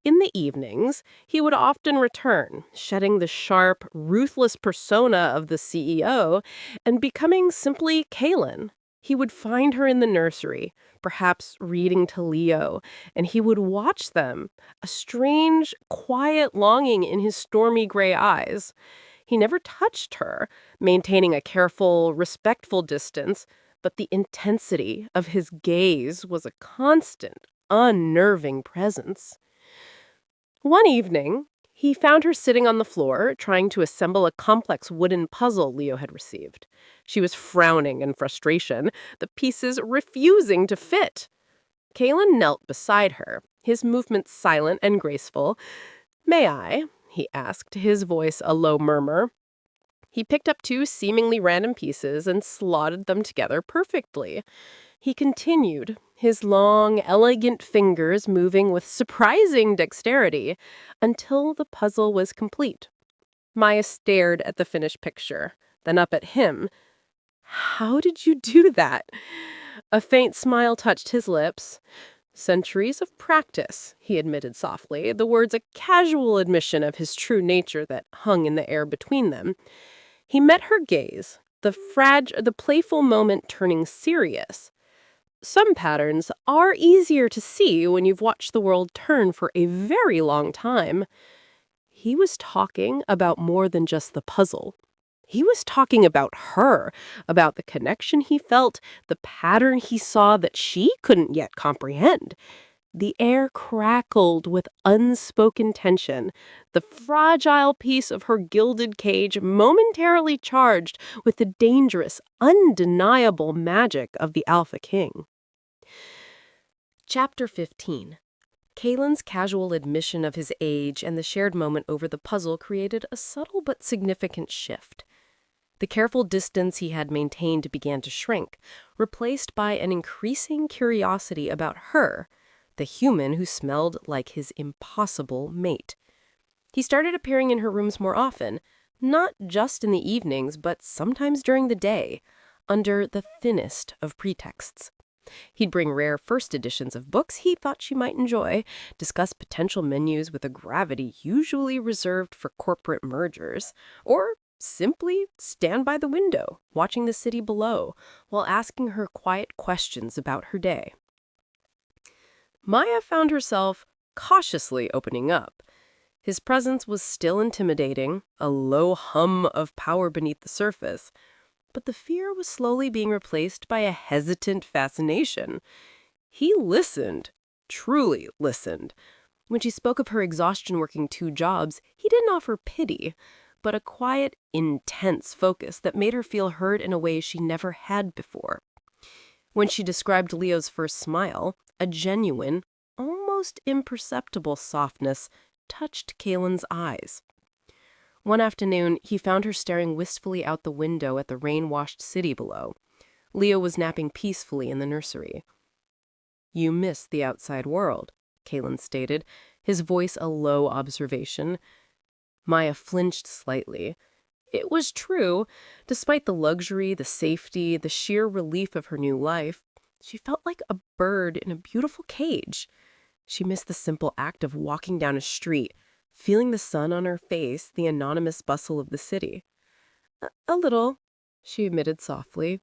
In the evenings, he would often return, shedding the sharp, ruthless persona of the CEO and becoming simply Kalin. He would find her in the nursery, perhaps reading to Leo, and he would watch them, a strange, quiet longing in his stormy gray eyes. He never touched her, maintaining a careful, respectful distance, but the intensity of his gaze was a constant, unnerving presence. One evening, he found her sitting on the floor, trying to assemble a complex wooden puzzle Leo had received. She was frowning in frustration, the pieces refusing to fit. Kalin knelt beside her, his movements silent and graceful. "May I?" he asked, his voice a low murmur. He picked up two seemingly random pieces and slotted them together perfectly. He continued, his long, elegant fingers moving with surprising dexterity, until the puzzle was complete. Maya stared at the finished picture, then up at him. "How did you do that?" A faint smile touched his lips. "Centuries of practice," he admitted softly, the words a casual admission of his true nature that hung in the air between them. He met her gaze, the playful moment turning serious. "Some patterns are easier to see when you've watched the world turn for a very long time." He was talking about more than just the puzzle. He was talking about her, about the connection he felt, the pattern he saw that she couldn't yet comprehend. The air crackled with unspoken tension, the fragile piece of her gilded cage momentarily charged with the dangerous, undeniable magic of the Alpha King. Chapter 15. Kalen's casual admission of his age and the shared moment over the puzzle created a subtle but significant shift. The careful distance he had maintained began to shrink, replaced by an increasing curiosity about her, the human who smelled like his impossible mate. He started appearing in her rooms more often, not just in the evenings, but sometimes during the day, under the thinnest of pretexts. He'd bring rare first editions of books he thought she might enjoy, discuss potential menus with a gravity usually reserved for corporate mergers, or simply stand by the window, watching the city below, while asking her quiet questions about her day. Maya found herself cautiously opening up. His presence was still intimidating, a low hum of power beneath the surface, but the fear was slowly being replaced by a hesitant fascination. He listened, truly listened. When she spoke of her exhaustion working 2 jobs, he didn't offer pity, but a quiet, intense focus that made her feel heard in a way she never had before. When she described Leo's first smile, a genuine, almost imperceptible softness touched Kalen's eyes. One afternoon, he found her staring wistfully out the window at the rain-washed city below. Leo was napping peacefully in the nursery. "You miss the outside world," Kalin stated, his voice a low observation. Maya flinched slightly. It was true. Despite the luxury, the safety, the sheer relief of her new life, she felt like a bird in a beautiful cage. She missed the simple act of walking down a street, feeling the sun on her face, the anonymous bustle of the city. A little," she admitted softly.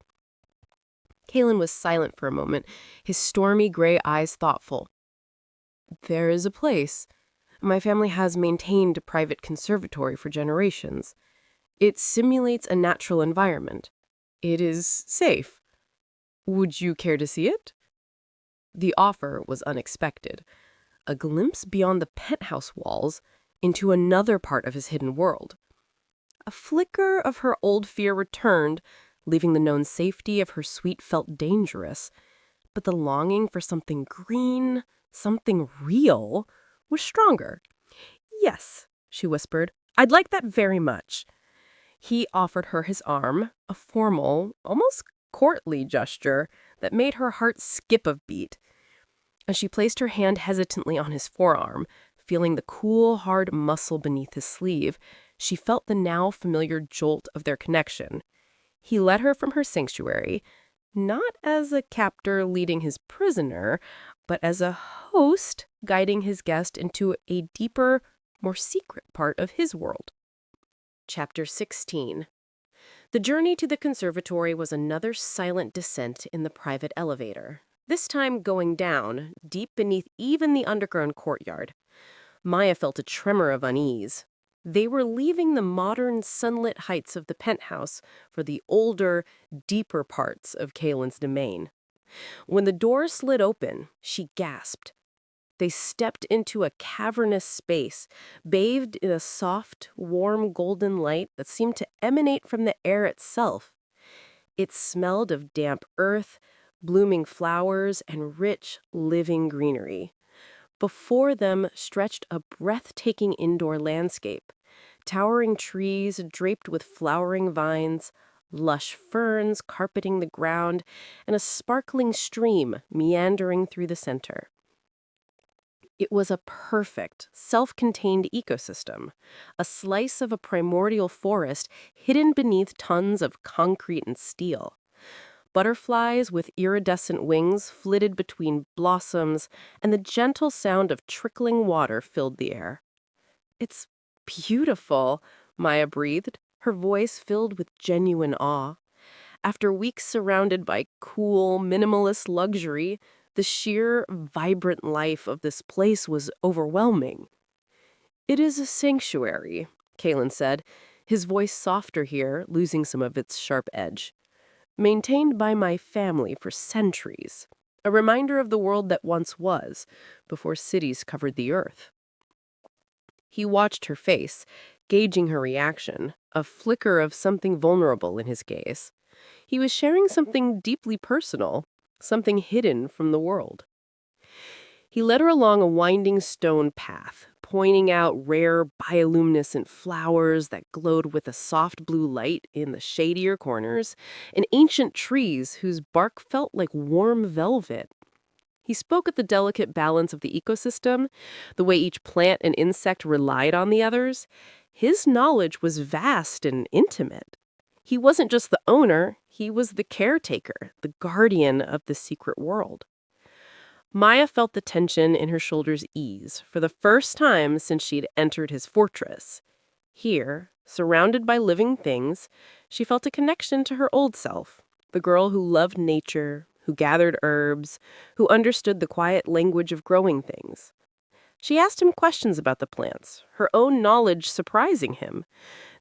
Kalin was silent for a moment, his stormy gray eyes thoughtful. "There is a place. My family has maintained a private conservatory for generations. It simulates a natural environment. It is safe. Would you care to see it?" The offer was unexpected. A glimpse beyond the penthouse walls into another part of his hidden world. A flicker of her old fear returned, leaving the known safety of her suite felt dangerous. But the longing for something green, something real, was stronger. "Yes," she whispered, "I'd like that very much." He offered her his arm, a formal, almost courtly gesture, that made her heart skip a beat. As she placed her hand hesitantly on his forearm, feeling the cool, hard muscle beneath his sleeve, she felt the now familiar jolt of their connection. He led her from her sanctuary, not as a captor leading his prisoner, but as a host guiding his guest into a deeper, more secret part of his world. Chapter 16. The journey to the conservatory was another silent descent in the private elevator, this time going down, deep beneath even the underground courtyard. Maya felt a tremor of unease. They were leaving the modern sunlit heights of the penthouse for the older, deeper parts of Kalen's domain. When the door slid open, she gasped. They stepped into a cavernous space, bathed in a soft, warm golden light that seemed to emanate from the air itself. It smelled of damp earth, blooming flowers, and rich, living greenery. Before them stretched a breathtaking indoor landscape, towering trees draped with flowering vines, lush ferns carpeting the ground, and a sparkling stream meandering through the center. It was a perfect, self-contained ecosystem, a slice of a primordial forest hidden beneath tons of concrete and steel. Butterflies with iridescent wings flitted between blossoms, and the gentle sound of trickling water filled the air. "It's beautiful," Maya breathed, her voice filled with genuine awe. After weeks surrounded by cool, minimalist luxury, the sheer, vibrant life of this place was overwhelming. "It is a sanctuary," Kalin said, his voice softer here, losing some of its sharp edge. "Maintained by my family for centuries. A reminder of the world that once was, before cities covered the earth." He watched her face, gauging her reaction, a flicker of something vulnerable in his gaze. He was sharing something deeply personal, something hidden from the world. He led her along a winding stone path, pointing out rare bioluminescent flowers that glowed with a soft blue light in the shadier corners, and ancient trees whose bark felt like warm velvet. He spoke of the delicate balance of the ecosystem, the way each plant and insect relied on the others. His knowledge was vast and intimate. He wasn't just the owner, he was the caretaker, the guardian of the secret world. Maya felt the tension in her shoulders ease for the first time since she'd entered his fortress. Here, surrounded by living things, she felt a connection to her old self, the girl who loved nature, who gathered herbs, who understood the quiet language of growing things. She asked him questions about the plants, her own knowledge surprising him.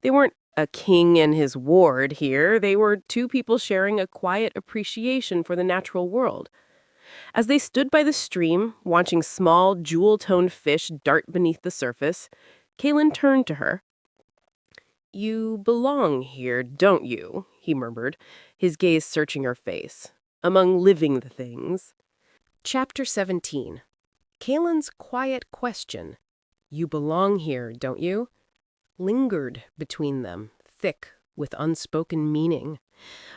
They weren't a king and his ward here, they were two people sharing a quiet appreciation for the natural world. As they stood by the stream, watching small, jewel-toned fish dart beneath the surface, Kalin turned to her. "You belong here, don't you?" he murmured, his gaze searching her face. "Among living things." Chapter 17. Kalen's quiet question, "You belong here, don't you?" lingered between them, thick with unspoken meaning.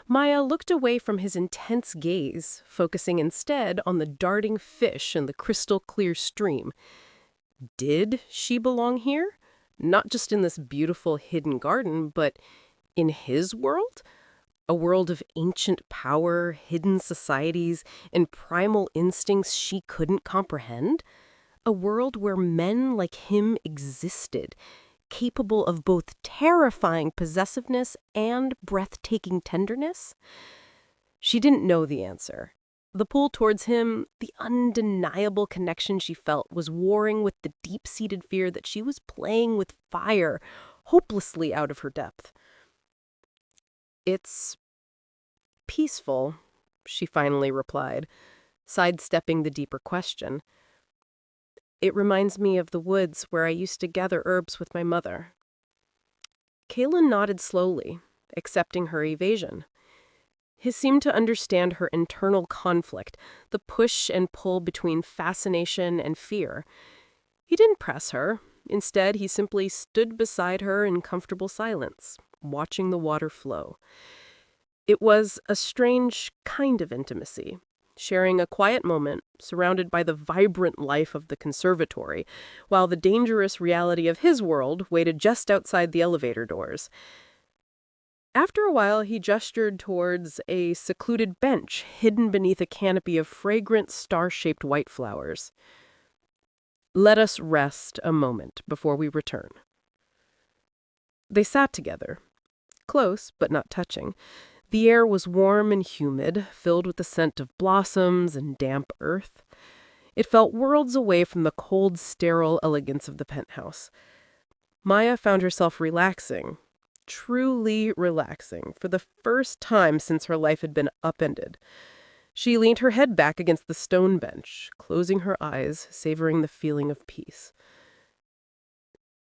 Maya looked away from his intense gaze, focusing instead on the darting fish and the crystal-clear stream. Did she belong here? Not just in this beautiful hidden garden, but in his world? A world of ancient power, hidden societies, and primal instincts she couldn't comprehend? A world where men like him existed, capable of both terrifying possessiveness and breathtaking tenderness? She didn't know the answer. The pull towards him, the undeniable connection she felt, was warring with the deep-seated fear that she was playing with fire, hopelessly out of her depth. "It's peaceful," she finally replied, sidestepping the deeper question. "It reminds me of the woods where I used to gather herbs with my mother." Kaelen nodded slowly, accepting her evasion. He seemed to understand her internal conflict, the push and pull between fascination and fear. He didn't press her. Instead, he simply stood beside her in comfortable silence, watching the water flow. It was a strange kind of intimacy, sharing a quiet moment surrounded by the vibrant life of the conservatory, while the dangerous reality of his world waited just outside the elevator doors. After a while, he gestured towards a secluded bench hidden beneath a canopy of fragrant star-shaped white flowers. "Let us rest a moment before we return." They sat together, close but not touching. The air was warm and humid, filled with the scent of blossoms and damp earth. It felt worlds away from the cold, sterile elegance of the penthouse. Maya found herself relaxing, truly relaxing, for the first time since her life had been upended. She leaned her head back against the stone bench, closing her eyes, savoring the feeling of peace.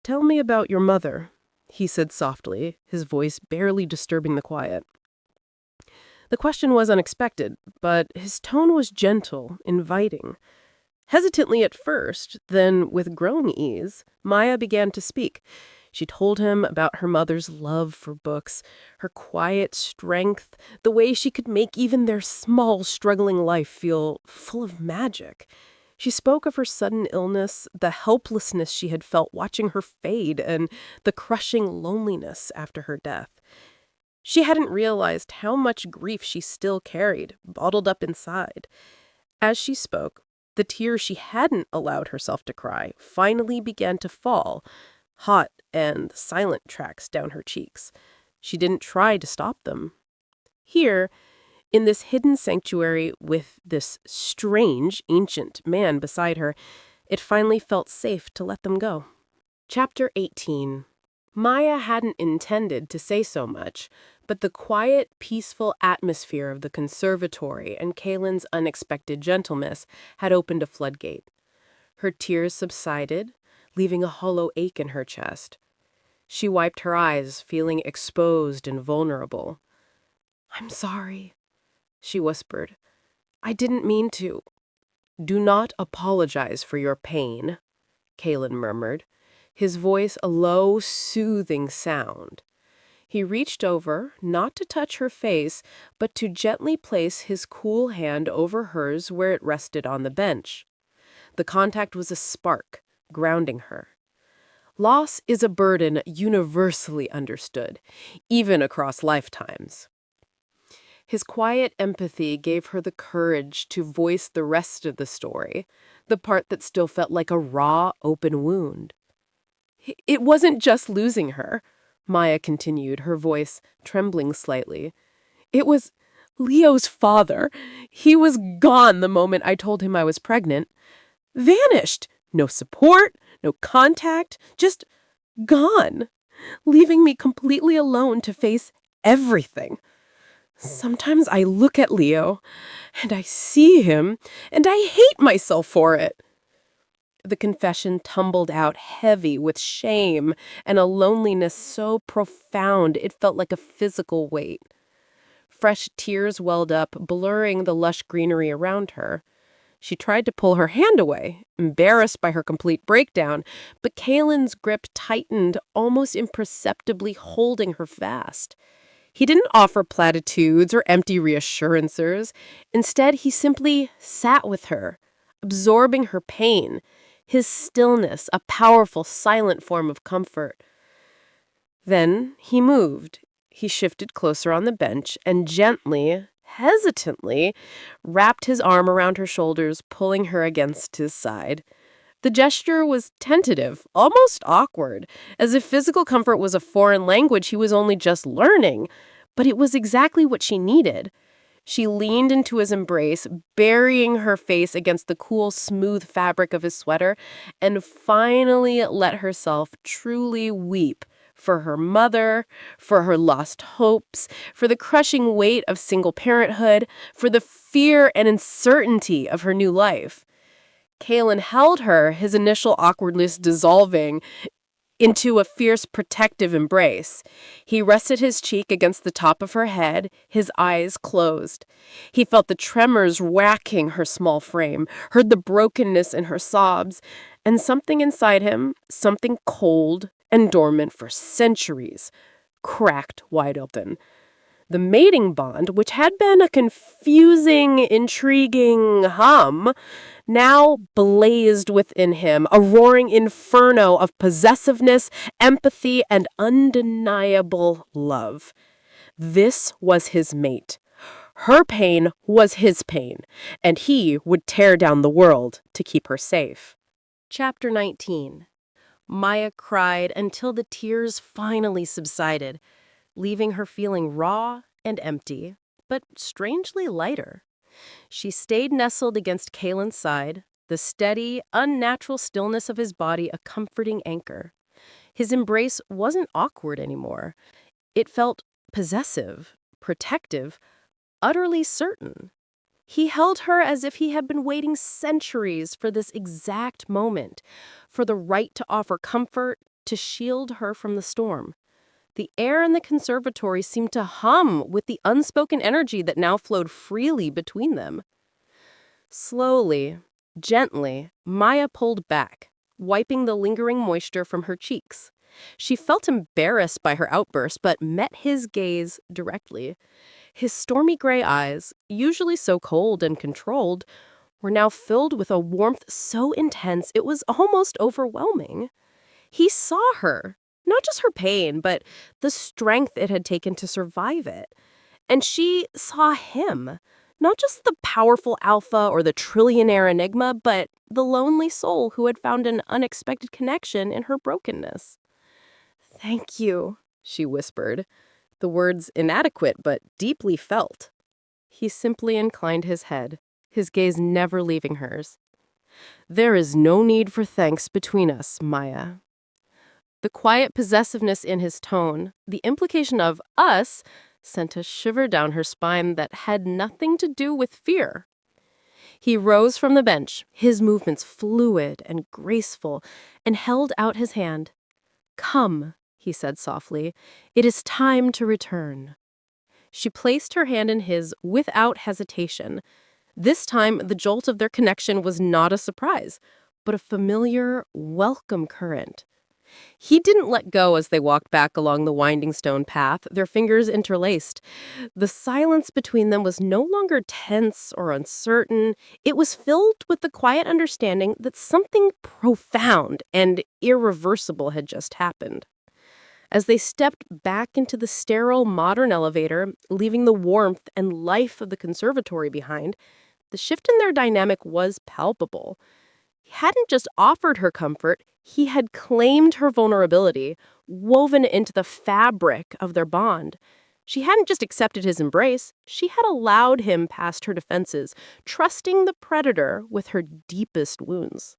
"Tell me about your mother," he said softly, his voice barely disturbing the quiet. The question was unexpected, but his tone was gentle, inviting. Hesitantly at first, then with growing ease, Maya began to speak. She told him about her mother's love for books, her quiet strength, the way she could make even their small, struggling life feel full of magic. She spoke of her sudden illness, the helplessness she had felt watching her fade, and the crushing loneliness after her death. She hadn't realized how much grief she still carried, bottled up inside. As she spoke, the tears she hadn't allowed herself to cry finally began to fall, hot and silent tracks down her cheeks. She didn't try to stop them. Here, in this hidden sanctuary with this strange, ancient man beside her, it finally felt safe to let them go. Chapter 18. Maya hadn't intended to say so much, but the quiet, peaceful atmosphere of the conservatory and Kalen's unexpected gentleness had opened a floodgate. Her tears subsided, leaving a hollow ache in her chest. She wiped her eyes, feeling exposed and vulnerable. "I'm sorry," she whispered. "I didn't mean to." "Do not apologize for your pain," Kalin murmured, his voice a low, soothing sound. He reached over, not to touch her face, but to gently place his cool hand over hers where it rested on the bench. The contact was a spark, grounding her. Loss is a burden universally understood, even across lifetimes. His quiet empathy gave her the courage to voice the rest of the story, the part that still felt like a raw, open wound. "It wasn't just losing her," Maya continued, her voice trembling slightly. "It was Leo's father. He was gone the moment I told him I was pregnant. Vanished. No support, no contact, just gone, leaving me completely alone to face everything. Sometimes I look at Leo, and I see him, and I hate myself for it." The confession tumbled out heavy with shame and a loneliness so profound it felt like a physical weight. Fresh tears welled up, blurring the lush greenery around her. She tried to pull her hand away, embarrassed by her complete breakdown, but Kalen's grip tightened, almost imperceptibly holding her fast. He didn't offer platitudes or empty reassurances. Instead, he simply sat with her, absorbing her pain, his stillness, a powerful, silent form of comfort. Then he moved. He shifted closer on the bench and gently, hesitantly, wrapped his arm around her shoulders, pulling her against his side. The gesture was tentative, almost awkward, as if physical comfort was a foreign language he was only just learning. But it was exactly what she needed. She leaned into his embrace, burying her face against the cool, smooth fabric of his sweater, and finally let herself truly weep for her mother, for her lost hopes, for the crushing weight of single parenthood, for the fear and uncertainty of her new life. Kalin held her, his initial awkwardness dissolving into a fierce protective embrace. He rested his cheek against the top of her head, his eyes closed. He felt the tremors racking her small frame, heard the brokenness in her sobs, and something inside him, something cold and dormant for centuries, cracked wide open. The mating bond, which had been a confusing, intriguing hum, now blazed within him, a roaring inferno of possessiveness, empathy, and undeniable love. This was his mate. Her pain was his pain, and he would tear down the world to keep her safe. Chapter 19. Maya cried until the tears finally subsided, leaving her feeling raw and empty, but strangely lighter. She stayed nestled against Kalen's side, the steady, unnatural stillness of his body a comforting anchor. His embrace wasn't awkward anymore. It felt possessive, protective, utterly certain. He held her as if he had been waiting centuries for this exact moment, for the right to offer comfort, to shield her from the storm. The air in the conservatory seemed to hum with the unspoken energy that now flowed freely between them. Slowly, gently, Maya pulled back, wiping the lingering moisture from her cheeks. She felt embarrassed by her outburst, but met his gaze directly. His stormy gray eyes, usually so cold and controlled, were now filled with a warmth so intense it was almost overwhelming. He saw her, not just her pain, but the strength it had taken to survive it. And she saw him, not just the powerful alpha or the trillionaire enigma, but the lonely soul who had found an unexpected connection in her brokenness. "Thank you," she whispered, the words inadequate but deeply felt. He simply inclined his head, his gaze never leaving hers. "There is no need for thanks between us, Maya." The quiet possessiveness in his tone, the implication of us, sent a shiver down her spine that had nothing to do with fear. He rose from the bench, his movements fluid and graceful, and held out his hand. "Come," he said softly, "it is time to return." She placed her hand in his without hesitation. This time, the jolt of their connection was not a surprise, but a familiar, welcome current. He didn't let go as they walked back along the winding stone path, their fingers interlaced. The silence between them was no longer tense or uncertain. It was filled with the quiet understanding that something profound and irreversible had just happened. As they stepped back into the sterile modern elevator, leaving the warmth and life of the conservatory behind, the shift in their dynamic was palpable. He hadn't just offered her comfort, he had claimed her vulnerability, woven into the fabric of their bond. She hadn't just accepted his embrace, she had allowed him past her defenses, trusting the predator with her deepest wounds.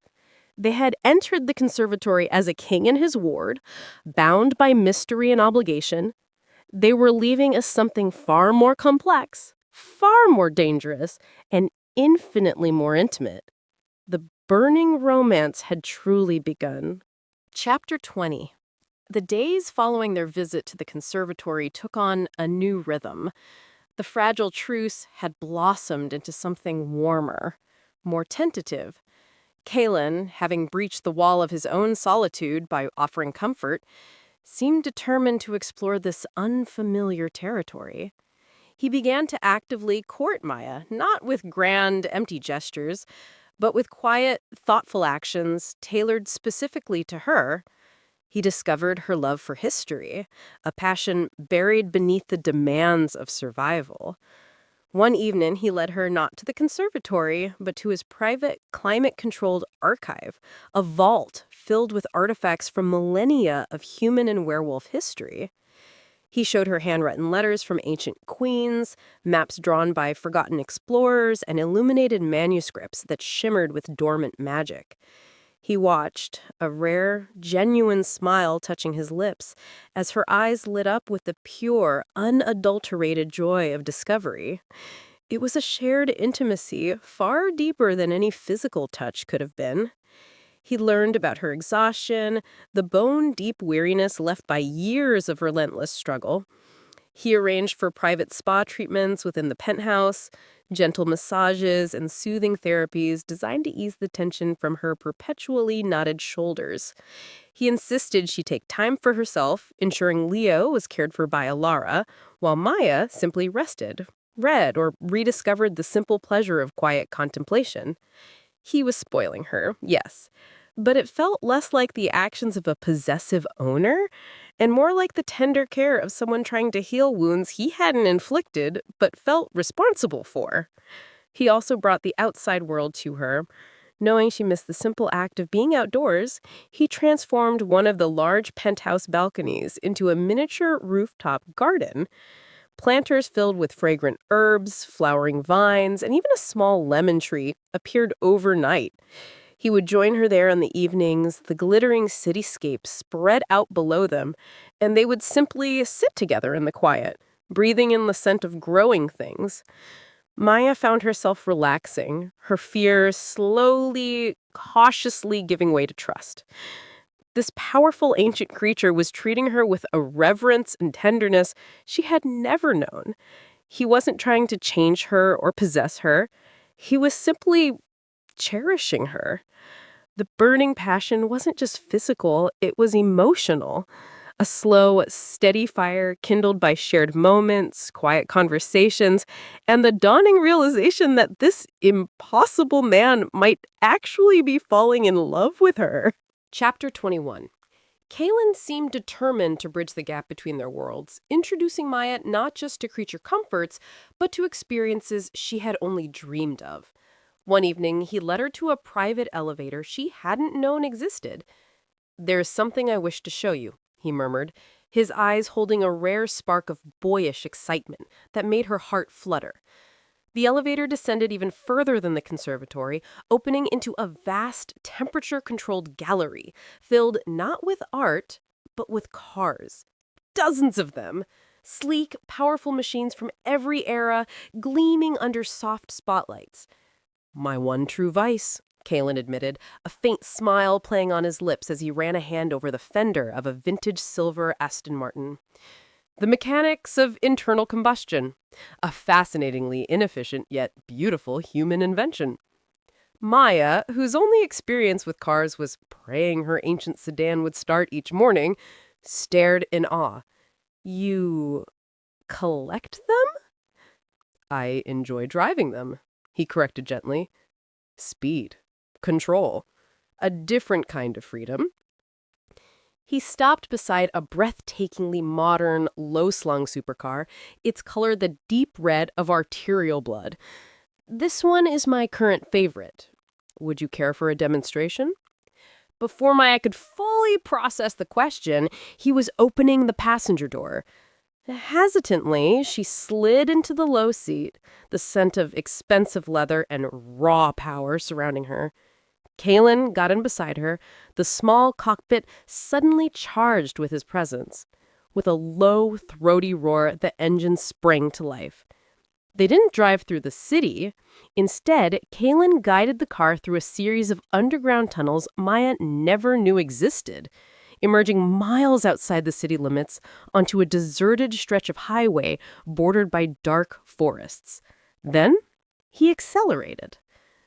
They had entered the conservatory as a king and his ward, bound by mystery and obligation. They were leaving as something far more complex, far more dangerous, and infinitely more intimate. The burning romance had truly begun. Chapter 20. The days following their visit to the conservatory took on a new rhythm. The fragile truce had blossomed into something warmer, more tentative. Kalin, having breached the wall of his own solitude by offering comfort, seemed determined to explore this unfamiliar territory. He began to actively court Maya, not with grand, empty gestures, but with quiet, thoughtful actions tailored specifically to her. He discovered her love for history, a passion buried beneath the demands of survival. One evening, he led her not to the conservatory, but to his private, climate-controlled archive, a vault filled with artifacts from millennia of human and werewolf history. He showed her handwritten letters from ancient queens, maps drawn by forgotten explorers, and illuminated manuscripts that shimmered with dormant magic. He watched, a rare, genuine smile touching his lips, as her eyes lit up with the pure, unadulterated joy of discovery. It was a shared intimacy far deeper than any physical touch could have been. He learned about her exhaustion, the bone-deep weariness left by years of relentless struggle. He arranged for private spa treatments within the penthouse, gentle massages and soothing therapies designed to ease the tension from her perpetually knotted shoulders. He insisted she take time for herself, ensuring Leo was cared for by Alara, while Maya simply rested, read, or rediscovered the simple pleasure of quiet contemplation. He was spoiling her, yes, but it felt less like the actions of a possessive owner and more like the tender care of someone trying to heal wounds he hadn't inflicted but felt responsible for. He also brought the outside world to her. Knowing she missed the simple act of being outdoors, he transformed one of the large penthouse balconies into a miniature rooftop garden. Planters filled with fragrant herbs, flowering vines, and even a small lemon tree appeared overnight. He would join her there in the evenings, the glittering cityscape spread out below them, and they would simply sit together in the quiet, breathing in the scent of growing things. Maya found herself relaxing, her fears slowly, cautiously giving way to trust. This powerful ancient creature was treating her with a reverence and tenderness she had never known. He wasn't trying to change her or possess her. He was simply cherishing her. The burning passion wasn't just physical, it was emotional. A slow, steady fire kindled by shared moments, quiet conversations, and the dawning realization that this impossible man might actually be falling in love with her. Chapter 21. Kalin seemed determined to bridge the gap between their worlds, introducing Maya not just to creature comforts, but to experiences she had only dreamed of. One evening, he led her to a private elevator she hadn't known existed. "There's something I wish to show you," he murmured, his eyes holding a rare spark of boyish excitement that made her heart flutter. The elevator descended even further than the conservatory, opening into a vast, temperature-controlled gallery, filled not with art, but with cars. Dozens of them. Sleek, powerful machines from every era, gleaming under soft spotlights. "My one true vice," Kalin admitted, a faint smile playing on his lips as he ran a hand over the fender of a vintage silver Aston Martin. "The mechanics of internal combustion. A fascinatingly inefficient yet beautiful human invention." Maya, whose only experience with cars was praying her ancient sedan would start each morning, stared in awe. "You collect them?" "I enjoy driving them," he corrected gently. "Speed. Control. A different kind of freedom." He stopped beside a breathtakingly modern, low-slung supercar, its color the deep red of arterial blood. "This one is my current favorite. Would you care for a demonstration?" Before Maya could fully process the question, he was opening the passenger door. Hesitantly, she slid into the low seat, the scent of expensive leather and raw power surrounding her. Kalin got in beside her, the small cockpit suddenly charged with his presence. With a low, throaty roar, the engine sprang to life. They didn't drive through the city. Instead, Kalin guided the car through a series of underground tunnels Maya never knew existed, emerging miles outside the city limits onto a deserted stretch of highway bordered by dark forests. Then he accelerated.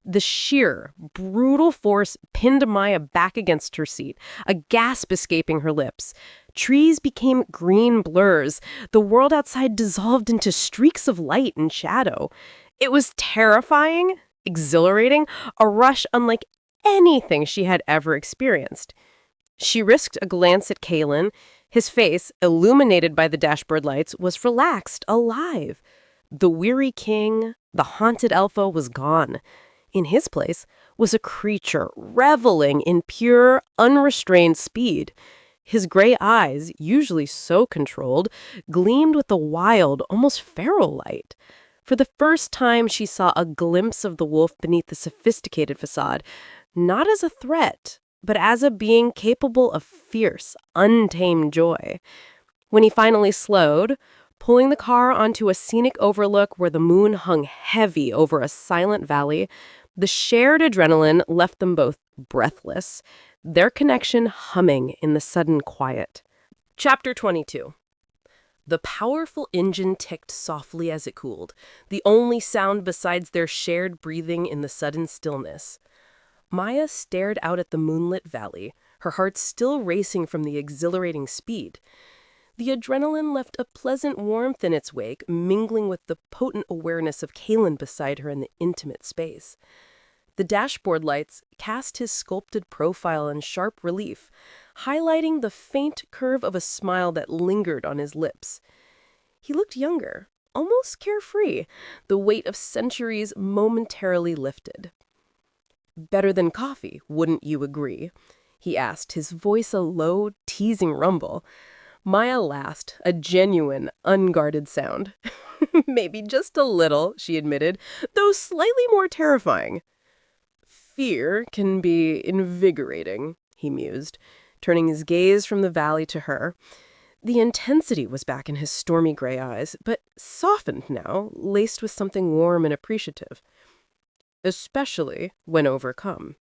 The sheer, brutal force pinned Maya back against her seat, a gasp escaping her lips. Trees became green blurs. The world outside dissolved into streaks of light and shadow. It was terrifying, exhilarating, a rush unlike anything she had ever experienced. She risked a glance at Kalin. His face, illuminated by the dashboard lights, was relaxed, alive. The weary king, the haunted alpha, was gone. In his place was a creature reveling in pure, unrestrained speed. His gray eyes, usually so controlled, gleamed with a wild, almost feral light. For the first time, she saw a glimpse of the wolf beneath the sophisticated facade, not as a threat, but as a being capable of fierce, untamed joy. When he finally slowed, pulling the car onto a scenic overlook where the moon hung heavy over a silent valley, the shared adrenaline left them both breathless, their connection humming in the sudden quiet. Chapter 22. The powerful engine ticked softly as it cooled, the only sound besides their shared breathing in the sudden stillness. Maya stared out at the moonlit valley, her heart still racing from the exhilarating speed. The adrenaline left a pleasant warmth in its wake, mingling with the potent awareness of Kalin beside her in the intimate space. The dashboard lights cast his sculpted profile in sharp relief, highlighting the faint curve of a smile that lingered on his lips. He looked younger, almost carefree, the weight of centuries momentarily lifted. "Better than coffee, wouldn't you agree?" he asked, his voice a low, teasing rumble. Maya laughed, a genuine, unguarded sound. "Maybe just a little," she admitted, "though slightly more terrifying." "Fear can be invigorating," he mused, turning his gaze from the valley to her. The intensity was back in his stormy gray eyes, but softened now, laced with something warm and appreciative. "Especially when overcome."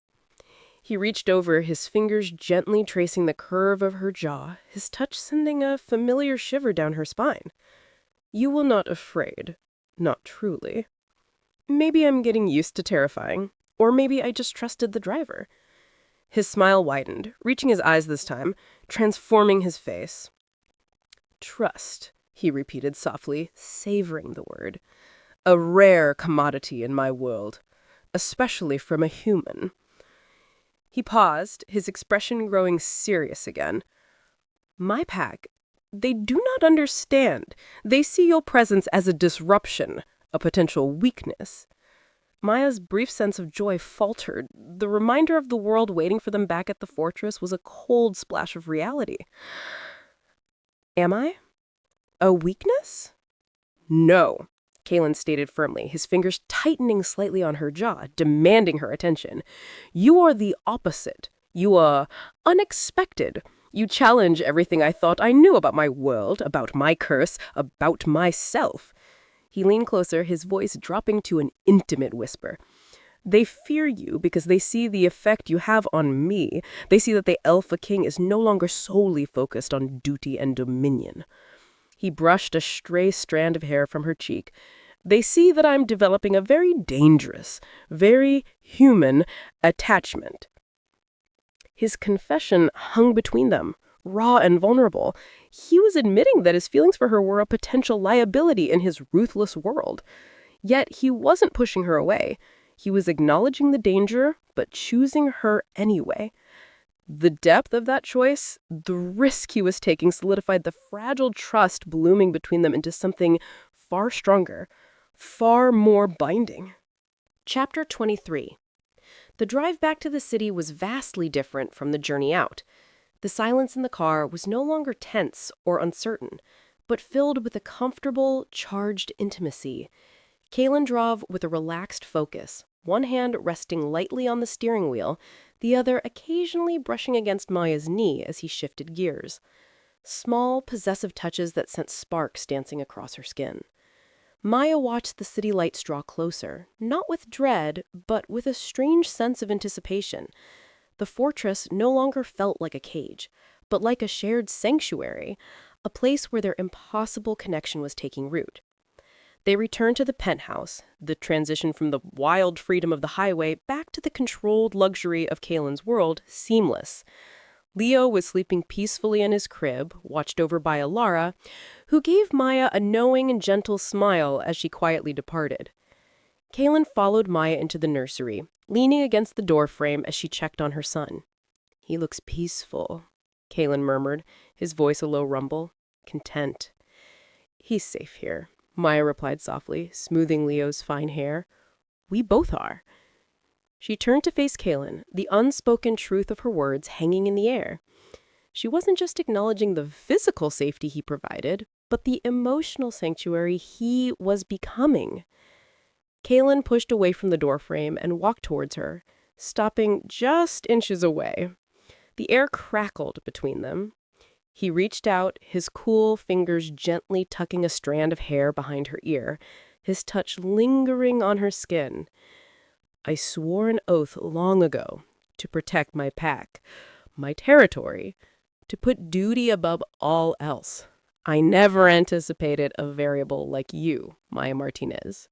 He reached over, his fingers gently tracing the curve of her jaw, his touch sending a familiar shiver down her spine. "You were not afraid. Not truly. Maybe I'm getting used to terrifying. Or maybe I just trusted the driver." His smile widened, reaching his eyes this time, transforming his face. "Trust," he repeated softly, savoring the word. "A rare commodity in my world, especially from a human." He paused, his expression growing serious again. "My pack, they do not understand. They see your presence as a disruption, a potential weakness." Maya's brief sense of joy faltered. The reminder of the world waiting for them back at the fortress was a cold splash of reality. "Am I? A weakness?" "No," Kalin stated firmly, his fingers tightening slightly on her jaw, demanding her attention. "You are the opposite. You are unexpected. You challenge everything I thought I knew about my world, about my curse, about myself." He leaned closer, his voice dropping to an intimate whisper. "They fear you because they see the effect you have on me. They see that the Alpha King is no longer solely focused on duty and dominion." He brushed a stray strand of hair from her cheek. "They see that I'm developing a very dangerous, very human attachment." His confession hung between them, raw and vulnerable. He was admitting that his feelings for her were a potential liability in his ruthless world. Yet he wasn't pushing her away. He was acknowledging the danger, but choosing her anyway. The depth of that choice, the risk he was taking, solidified the fragile trust blooming between them into something far stronger, far more binding. Chapter 23. The drive back to the city was vastly different from the journey out. The silence in the car was no longer tense or uncertain, but filled with a comfortable, charged intimacy. Kalin drove with a relaxed focus, one hand resting lightly on the steering wheel, the other occasionally brushing against Maya's knee as he shifted gears. Small, possessive touches that sent sparks dancing across her skin. Maya watched the city lights draw closer, not with dread, but with a strange sense of anticipation. The fortress no longer felt like a cage, but like a shared sanctuary, a place where their impossible connection was taking root. They returned to the penthouse, the transition from the wild freedom of the highway back to the controlled luxury of Kalen's world seamless. Leo was sleeping peacefully in his crib, watched over by Alara, who gave Maya a knowing and gentle smile as she quietly departed. Kalin followed Maya into the nursery, leaning against the doorframe as she checked on her son. "He looks peaceful," Kalin murmured, his voice a low rumble. "Content." "He's safe here," Maya replied softly, smoothing Leo's fine hair. "We both are." She turned to face Kalin, the unspoken truth of her words hanging in the air. She wasn't just acknowledging the physical safety he provided, but the emotional sanctuary he was becoming. Kalin pushed away from the doorframe and walked towards her, stopping just inches away. The air crackled between them. He reached out, his cool fingers gently tucking a strand of hair behind her ear, his touch lingering on her skin. "I swore an oath long ago to protect my pack, my territory, to put duty above all else. I never anticipated a variable like you, Maya Martinez.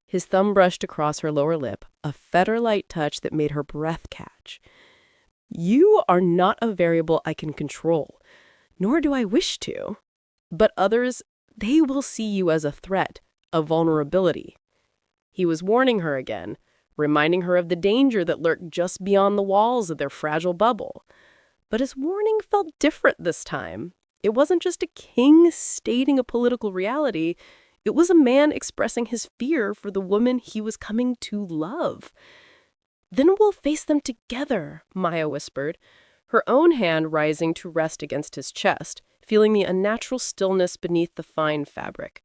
His thumb brushed across her lower lip, a feather-light touch that made her breath catch. You are not a variable I can control, nor do I wish to. But others, they will see you as a threat, a vulnerability. He was warning her again, reminding her of the danger that lurked just beyond the walls of their fragile bubble. But his warning felt different this time. It wasn't just a king stating a political reality. It was a man expressing his fear for the woman he was coming to love. Then we'll face them together, Maya whispered, her own hand rising to rest against his chest, feeling the unnatural stillness beneath the fine fabric.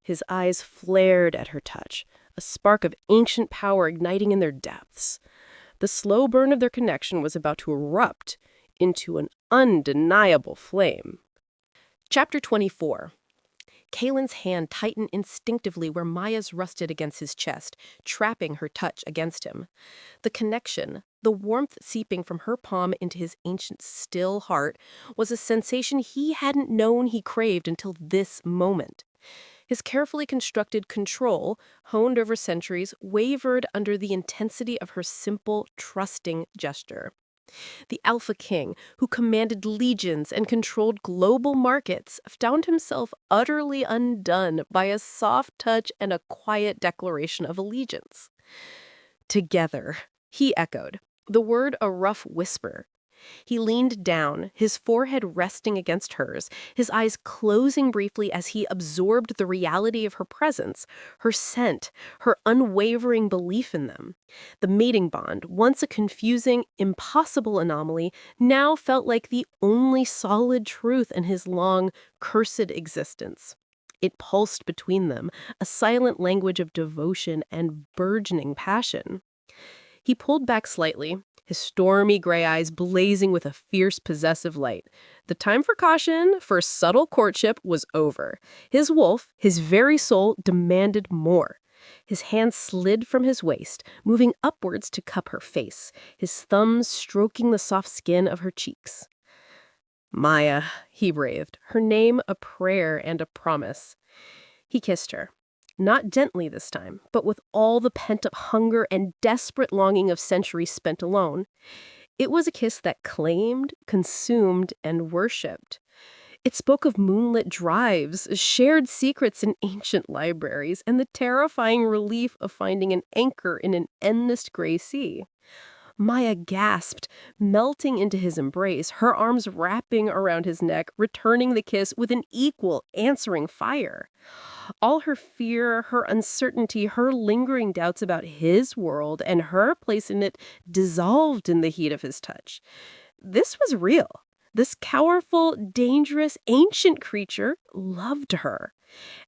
His eyes flared at her touch, a spark of ancient power igniting in their depths. The slow burn of their connection was about to erupt into an undeniable flame. Chapter 24. Kalen's hand tightened instinctively where Maya's rested against his chest, trapping her touch against him. The connection, the warmth seeping from her palm into his ancient, still heart, was a sensation he hadn't known he craved until this moment. His carefully constructed control, honed over centuries, wavered under the intensity of her simple, trusting gesture. The Alpha King, who commanded legions and controlled global markets, found himself utterly undone by a soft touch and a quiet declaration of allegiance. Together, he echoed, the word a rough whisper. He leaned down, his forehead resting against hers, his eyes closing briefly as he absorbed the reality of her presence, her scent, her unwavering belief in them. The mating bond, once a confusing, impossible anomaly, now felt like the only solid truth in his long, cursed existence. It pulsed between them, a silent language of devotion and burgeoning passion. He pulled back slightly, his stormy gray eyes blazing with a fierce, possessive light. The time for caution, for subtle courtship, was over. His wolf, his very soul, demanded more. His hand slid from his waist, moving upwards to cup her face, his thumbs stroking the soft skin of her cheeks. Maya, he breathed, her name a prayer and a promise. He kissed her. Not gently this time, but with all the pent-up hunger and desperate longing of centuries spent alone. It was a kiss that claimed, consumed, and worshipped. It spoke of moonlit drives, shared secrets in ancient libraries, and the terrifying relief of finding an anchor in an endless gray sea. Maya gasped, melting into his embrace, her arms wrapping around his neck, returning the kiss with an equal, answering fire. All her fear, her uncertainty, her lingering doubts about his world and her place in it dissolved in the heat of his touch. This was real. This powerful, dangerous, ancient creature loved her.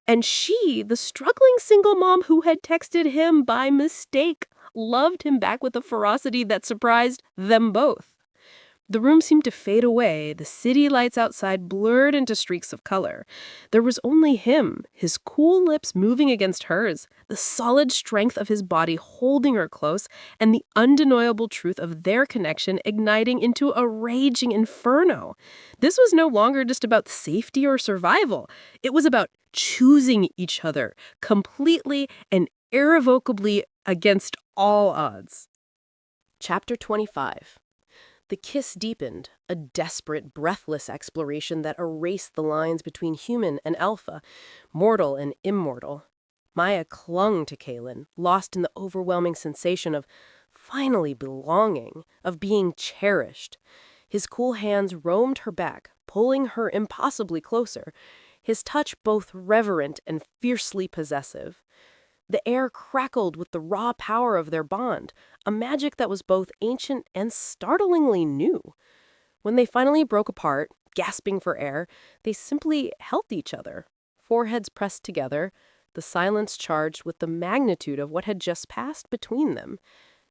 And she, the struggling single mom who had texted him by mistake, loved him back with a ferocity that surprised them both. The room seemed to fade away, the city lights outside blurred into streaks of color. There was only him, his cool lips moving against hers, the solid strength of his body holding her close, and the undeniable truth of their connection igniting into a raging inferno. This was no longer just about safety or survival. It was about choosing each other completely and irrevocably against all odds. Chapter 25. The kiss deepened, a desperate, breathless exploration that erased the lines between human and alpha, mortal and immortal. Maya clung to Kalin, lost in the overwhelming sensation of finally belonging, of being cherished. His cool hands roamed her back, pulling her impossibly closer, his touch both reverent and fiercely possessive. The air crackled with the raw power of their bond, a magic that was both ancient and startlingly new. When they finally broke apart, gasping for air, they simply held each other, foreheads pressed together, the silence charged with the magnitude of what had just passed between them.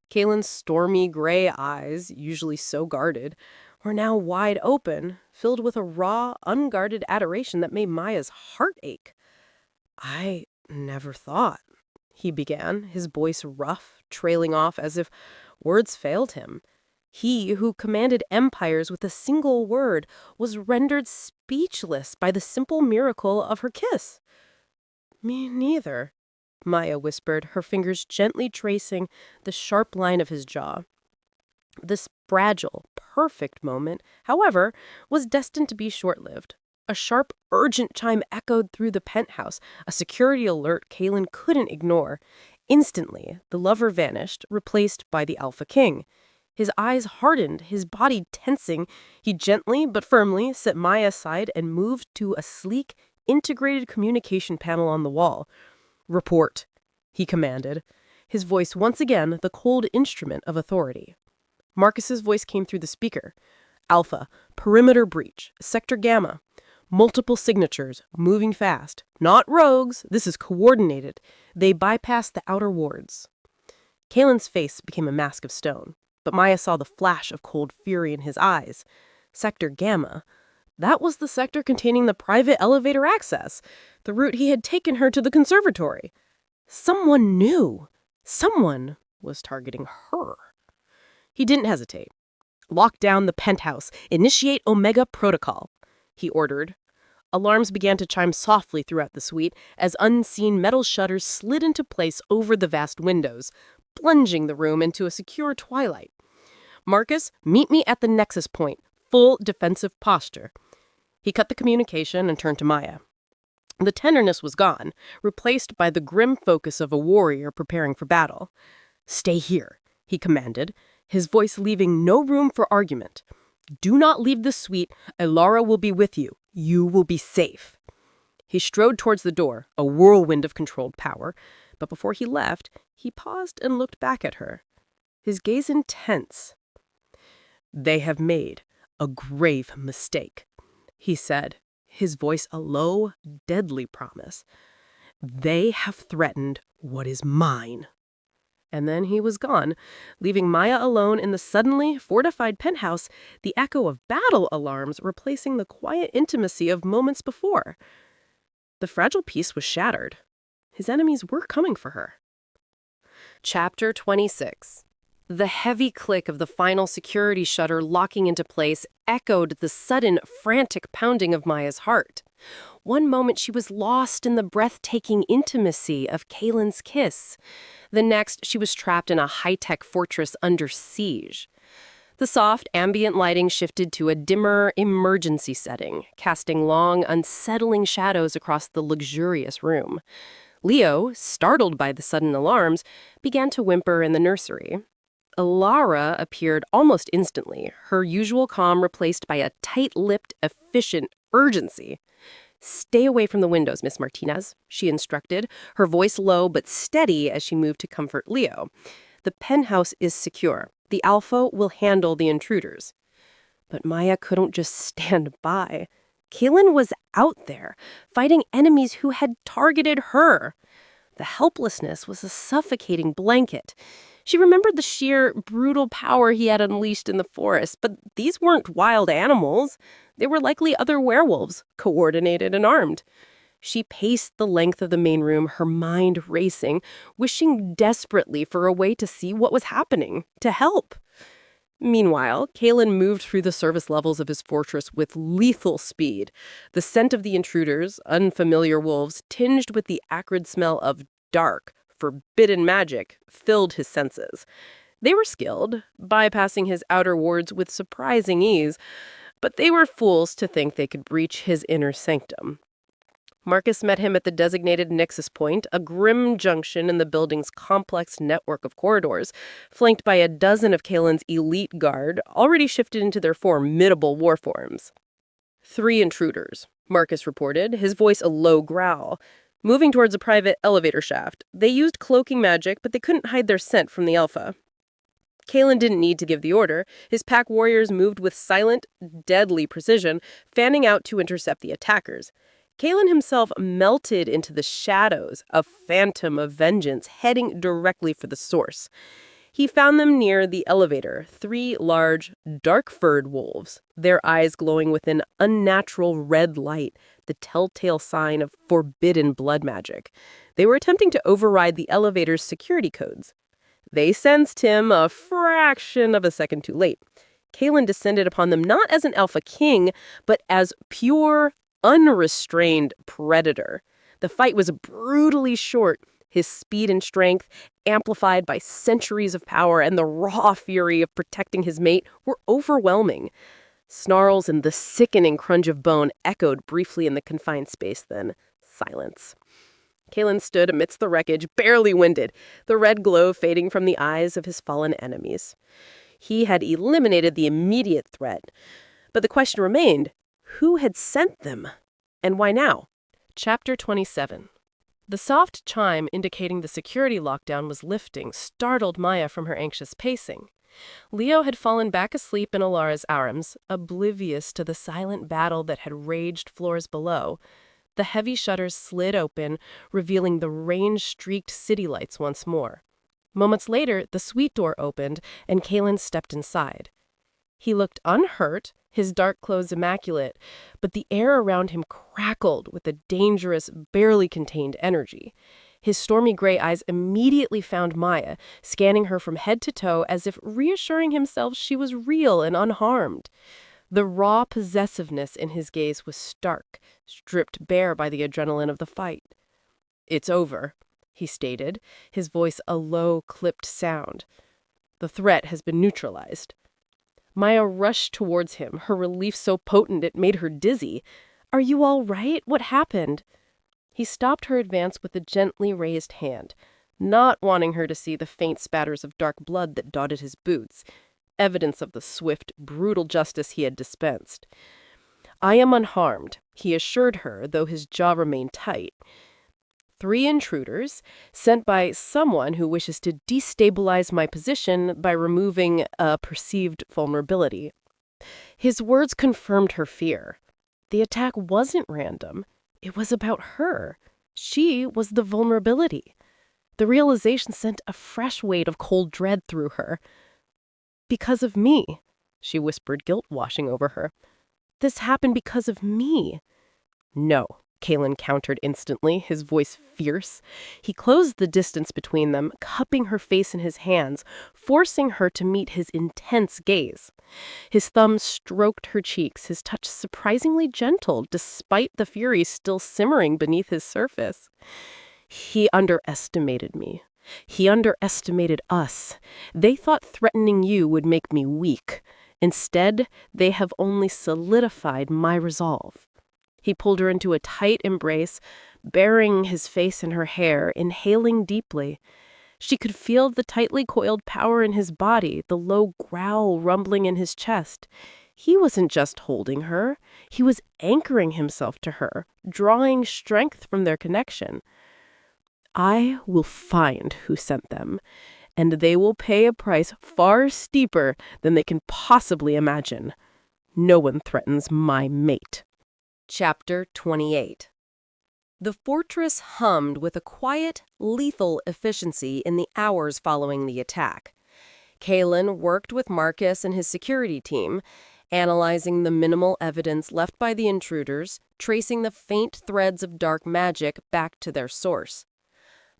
Kalen's stormy gray eyes, usually so guarded, were now wide open, filled with a raw, unguarded adoration that made Maya's heart ache. "I never thought," he began, his voice rough, trailing off as if words failed him. He who commanded empires with a single word was rendered speechless by the simple miracle of her kiss. "Me neither," Maya whispered, her fingers gently tracing the sharp line of his jaw. This fragile, perfect moment, however, was destined to be short-lived. A sharp, urgent chime echoed through the penthouse, a security alert Kalin couldn't ignore. Instantly, the lover vanished, replaced by the Alpha King. His eyes hardened, his body tensing. He gently but firmly set Maya aside and moved to a sleek, integrated communication panel on the wall. "Report," he commanded, his voice once again the cold instrument of authority. Marcus's voice came through the speaker. "Alpha, perimeter breach, sector Gamma. Multiple signatures, moving fast. Not rogues, this is coordinated. They bypass the outer wards." Kalen's face became a mask of stone, but Maya saw the flash of cold fury in his eyes. Sector Gamma. That was the sector containing the private elevator access, the route he had taken her to the conservatory. Someone knew. Someone was targeting her. He didn't hesitate. "Lock down the penthouse. Initiate Omega Protocol," he ordered. Alarms began to chime softly throughout the suite as unseen metal shutters slid into place over the vast windows, plunging the room into a secure twilight. "Marcus, meet me at the nexus point. Full defensive posture." He cut the communication and turned to Maya. The tenderness was gone, replaced by the grim focus of a warrior preparing for battle. "Stay here," he commanded, his voice leaving no room for argument. "Do not leave the suite. Elara will be with you. You will be safe." He strode towards the door, a whirlwind of controlled power, but before he left, he paused and looked back at her, his gaze intense. "They have made a grave mistake," he said, his voice a low, deadly promise. "They have threatened what is mine." And then he was gone, leaving Maya alone in the suddenly fortified penthouse, the echo of battle alarms replacing the quiet intimacy of moments before. The fragile peace was shattered. His enemies were coming for her. Chapter 26. The heavy click of the final security shutter locking into place echoed the sudden, frantic pounding of Maya's heart. One moment she was lost in the breathtaking intimacy of Kalen's kiss. The next, she was trapped in a high-tech fortress under siege. The soft, ambient lighting shifted to a dimmer, emergency setting, casting long, unsettling shadows across the luxurious room. Leo, startled by the sudden alarms, began to whimper in the nursery. Elara appeared almost instantly, her usual calm replaced by a tight-lipped, efficient urgency. "Stay away from the windows, Miss Martinez," she instructed, her voice low but steady as she moved to comfort Leo. "The penthouse is secure. The Alpha will handle the intruders." But Maya couldn't just stand by. Kalin was out there, fighting enemies who had targeted her. The helplessness was a suffocating blanket. She remembered the sheer, brutal power he had unleashed in the forest, but these weren't wild animals. They were likely other werewolves, coordinated and armed. She paced the length of the main room, her mind racing, wishing desperately for a way to see what was happening, to help. Meanwhile, Kalin moved through the service levels of his fortress with lethal speed. The scent of the intruders, unfamiliar wolves, tinged with the acrid smell of dark, forbidden magic, filled his senses. They were skilled, bypassing his outer wards with surprising ease, but they were fools to think they could breach his inner sanctum. Marcus met him at the designated nexus point, a grim junction in the building's complex network of corridors, flanked by a dozen of Kalen's elite guard, already shifted into their formidable war forms. 3 intruders, Marcus reported, his voice a low growl. Moving towards a private elevator shaft, they used cloaking magic, but they couldn't hide their scent from the Alpha. Kalin didn't need to give the order. His pack warriors moved with silent, deadly precision, fanning out to intercept the attackers. Kalin himself melted into the shadows, a phantom of vengeance heading directly for the source. He found them near the elevator, 3 large, dark-furred wolves, their eyes glowing with an unnatural red light, the telltale sign of forbidden blood magic. They were attempting to override the elevator's security codes. They sensed him a fraction of a second too late. Kalin descended upon them not as an alpha king, but as pure, unrestrained predator. The fight was brutally short, his speed and strength, amplified by centuries of power and the raw fury of protecting his mate, were overwhelming. Snarls and the sickening crunch of bone echoed briefly in the confined space, then silence. Kalin stood amidst the wreckage, barely winded, the red glow fading from the eyes of his fallen enemies. He had eliminated the immediate threat, but the question remained, who had sent them? And why now? Chapter 27. The soft chime indicating the security lockdown was lifting startled Maya from her anxious pacing. Leo had fallen back asleep in Alara's arms, oblivious to the silent battle that had raged floors below. The heavy shutters slid open, revealing the rain-streaked city lights once more. Moments later, the suite door opened, and Kalin stepped inside. He looked unhurt, his dark clothes immaculate, but the air around him crackled with a dangerous, barely contained energy. His stormy gray eyes immediately found Maya, scanning her from head to toe as if reassuring himself she was real and unharmed. The raw possessiveness in his gaze was stark, stripped bare by the adrenaline of the fight. "It's over," he stated, his voice a low, clipped sound. "The threat has been neutralized." Maya rushed towards him, her relief so potent it made her dizzy. "Are you all right? What happened?" He stopped her advance with a gently raised hand, not wanting her to see the faint spatters of dark blood that dotted his boots, evidence of the swift, brutal justice he had dispensed. "I am unharmed," he assured her, though his jaw remained tight. "3 intruders, sent by someone who wishes to destabilize my position by removing a perceived vulnerability." His words confirmed her fear. The attack wasn't random. It was about her. She was the vulnerability. The realization sent a fresh wave of cold dread through her. "Because of me," she whispered, guilt washing over her. "This happened because of me." "No," Kalin countered instantly, his voice fierce. He closed the distance between them, cupping her face in his hands, forcing her to meet his intense gaze. His thumb stroked her cheeks, his touch surprisingly gentle, despite the fury still simmering beneath his surface. "He underestimated me. He underestimated us. They thought threatening you would make me weak. Instead, they have only solidified my resolve." He pulled her into a tight embrace, burying his face in her hair, inhaling deeply. She could feel the tightly coiled power in his body, the low growl rumbling in his chest. He wasn't just holding her. He was anchoring himself to her, drawing strength from their connection. "I will find who sent them, and they will pay a price far steeper than they can possibly imagine. No one threatens my mate." Chapter 28. The fortress hummed with a quiet, lethal efficiency in the hours following the attack. Kalin worked with Marcus and his security team, analyzing the minimal evidence left by the intruders, tracing the faint threads of dark magic back to their source.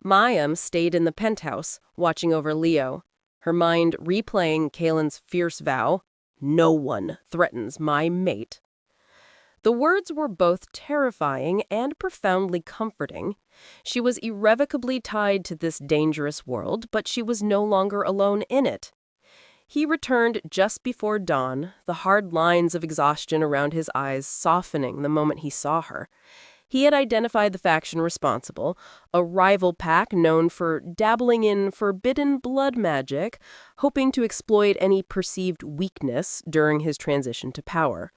Mayim stayed in the penthouse, watching over Leo, her mind replaying Kalen's fierce vow, "No one threatens my mate." The words were both terrifying and profoundly comforting. She was irrevocably tied to this dangerous world, but she was no longer alone in it. He returned just before dawn, the hard lines of exhaustion around his eyes softening the moment he saw her. He had identified the faction responsible, a rival pack known for dabbling in forbidden blood magic, hoping to exploit any perceived weakness during his transition to power.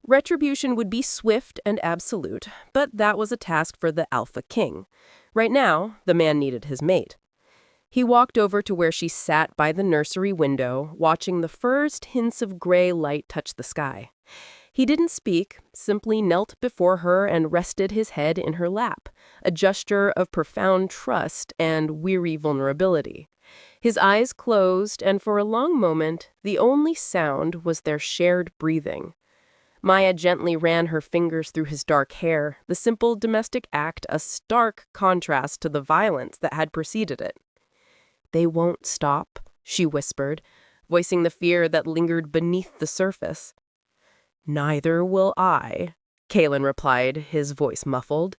Retribution would be swift and absolute, but that was a task for the Alpha King. Right now, the man needed his mate. He walked over to where she sat by the nursery window, watching the first hints of gray light touch the sky. He didn't speak, simply knelt before her and rested his head in her lap, a gesture of profound trust and weary vulnerability. His eyes closed, and for a long moment, the only sound was their shared breathing. Maya gently ran her fingers through his dark hair, the simple domestic act a stark contrast to the violence that had preceded it. "They won't stop," she whispered, voicing the fear that lingered beneath the surface. "Neither will I," Kalin replied, his voice muffled.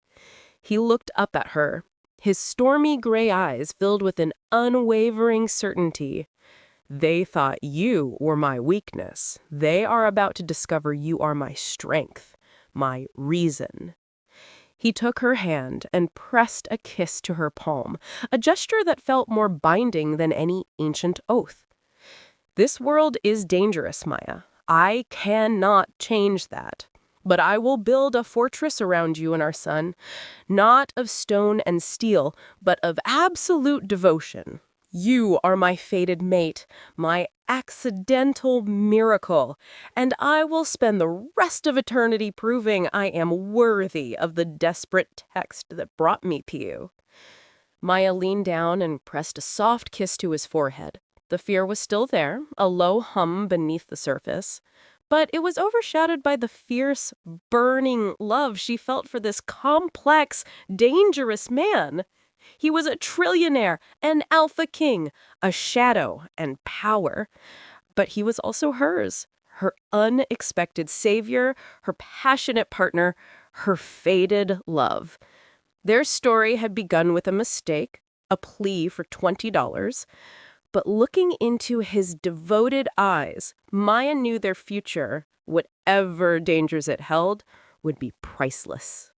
He looked up at her, his stormy gray eyes filled with an unwavering certainty. "They thought you were my weakness. They are about to discover you are my strength, my reason." He took her hand and pressed a kiss to her palm, a gesture that felt more binding than any ancient oath. "This world is dangerous, Maya. I cannot change that. But I will build a fortress around you and our son, not of stone and steel, but of absolute devotion. You are my fated mate, my accidental miracle, and I will spend the rest of eternity proving I am worthy of the desperate text that brought me to you." Maya leaned down and pressed a soft kiss to his forehead. The fear was still there, a low hum beneath the surface, but it was overshadowed by the fierce, burning love she felt for this complex, dangerous man. He was a trillionaire, an alpha king, a shadow and power. But he was also hers, her unexpected savior, her passionate partner, her fated love. Their story had begun with a mistake, a plea for $20. But looking into his devoted eyes, Maya knew their future, whatever dangers it held, would be priceless.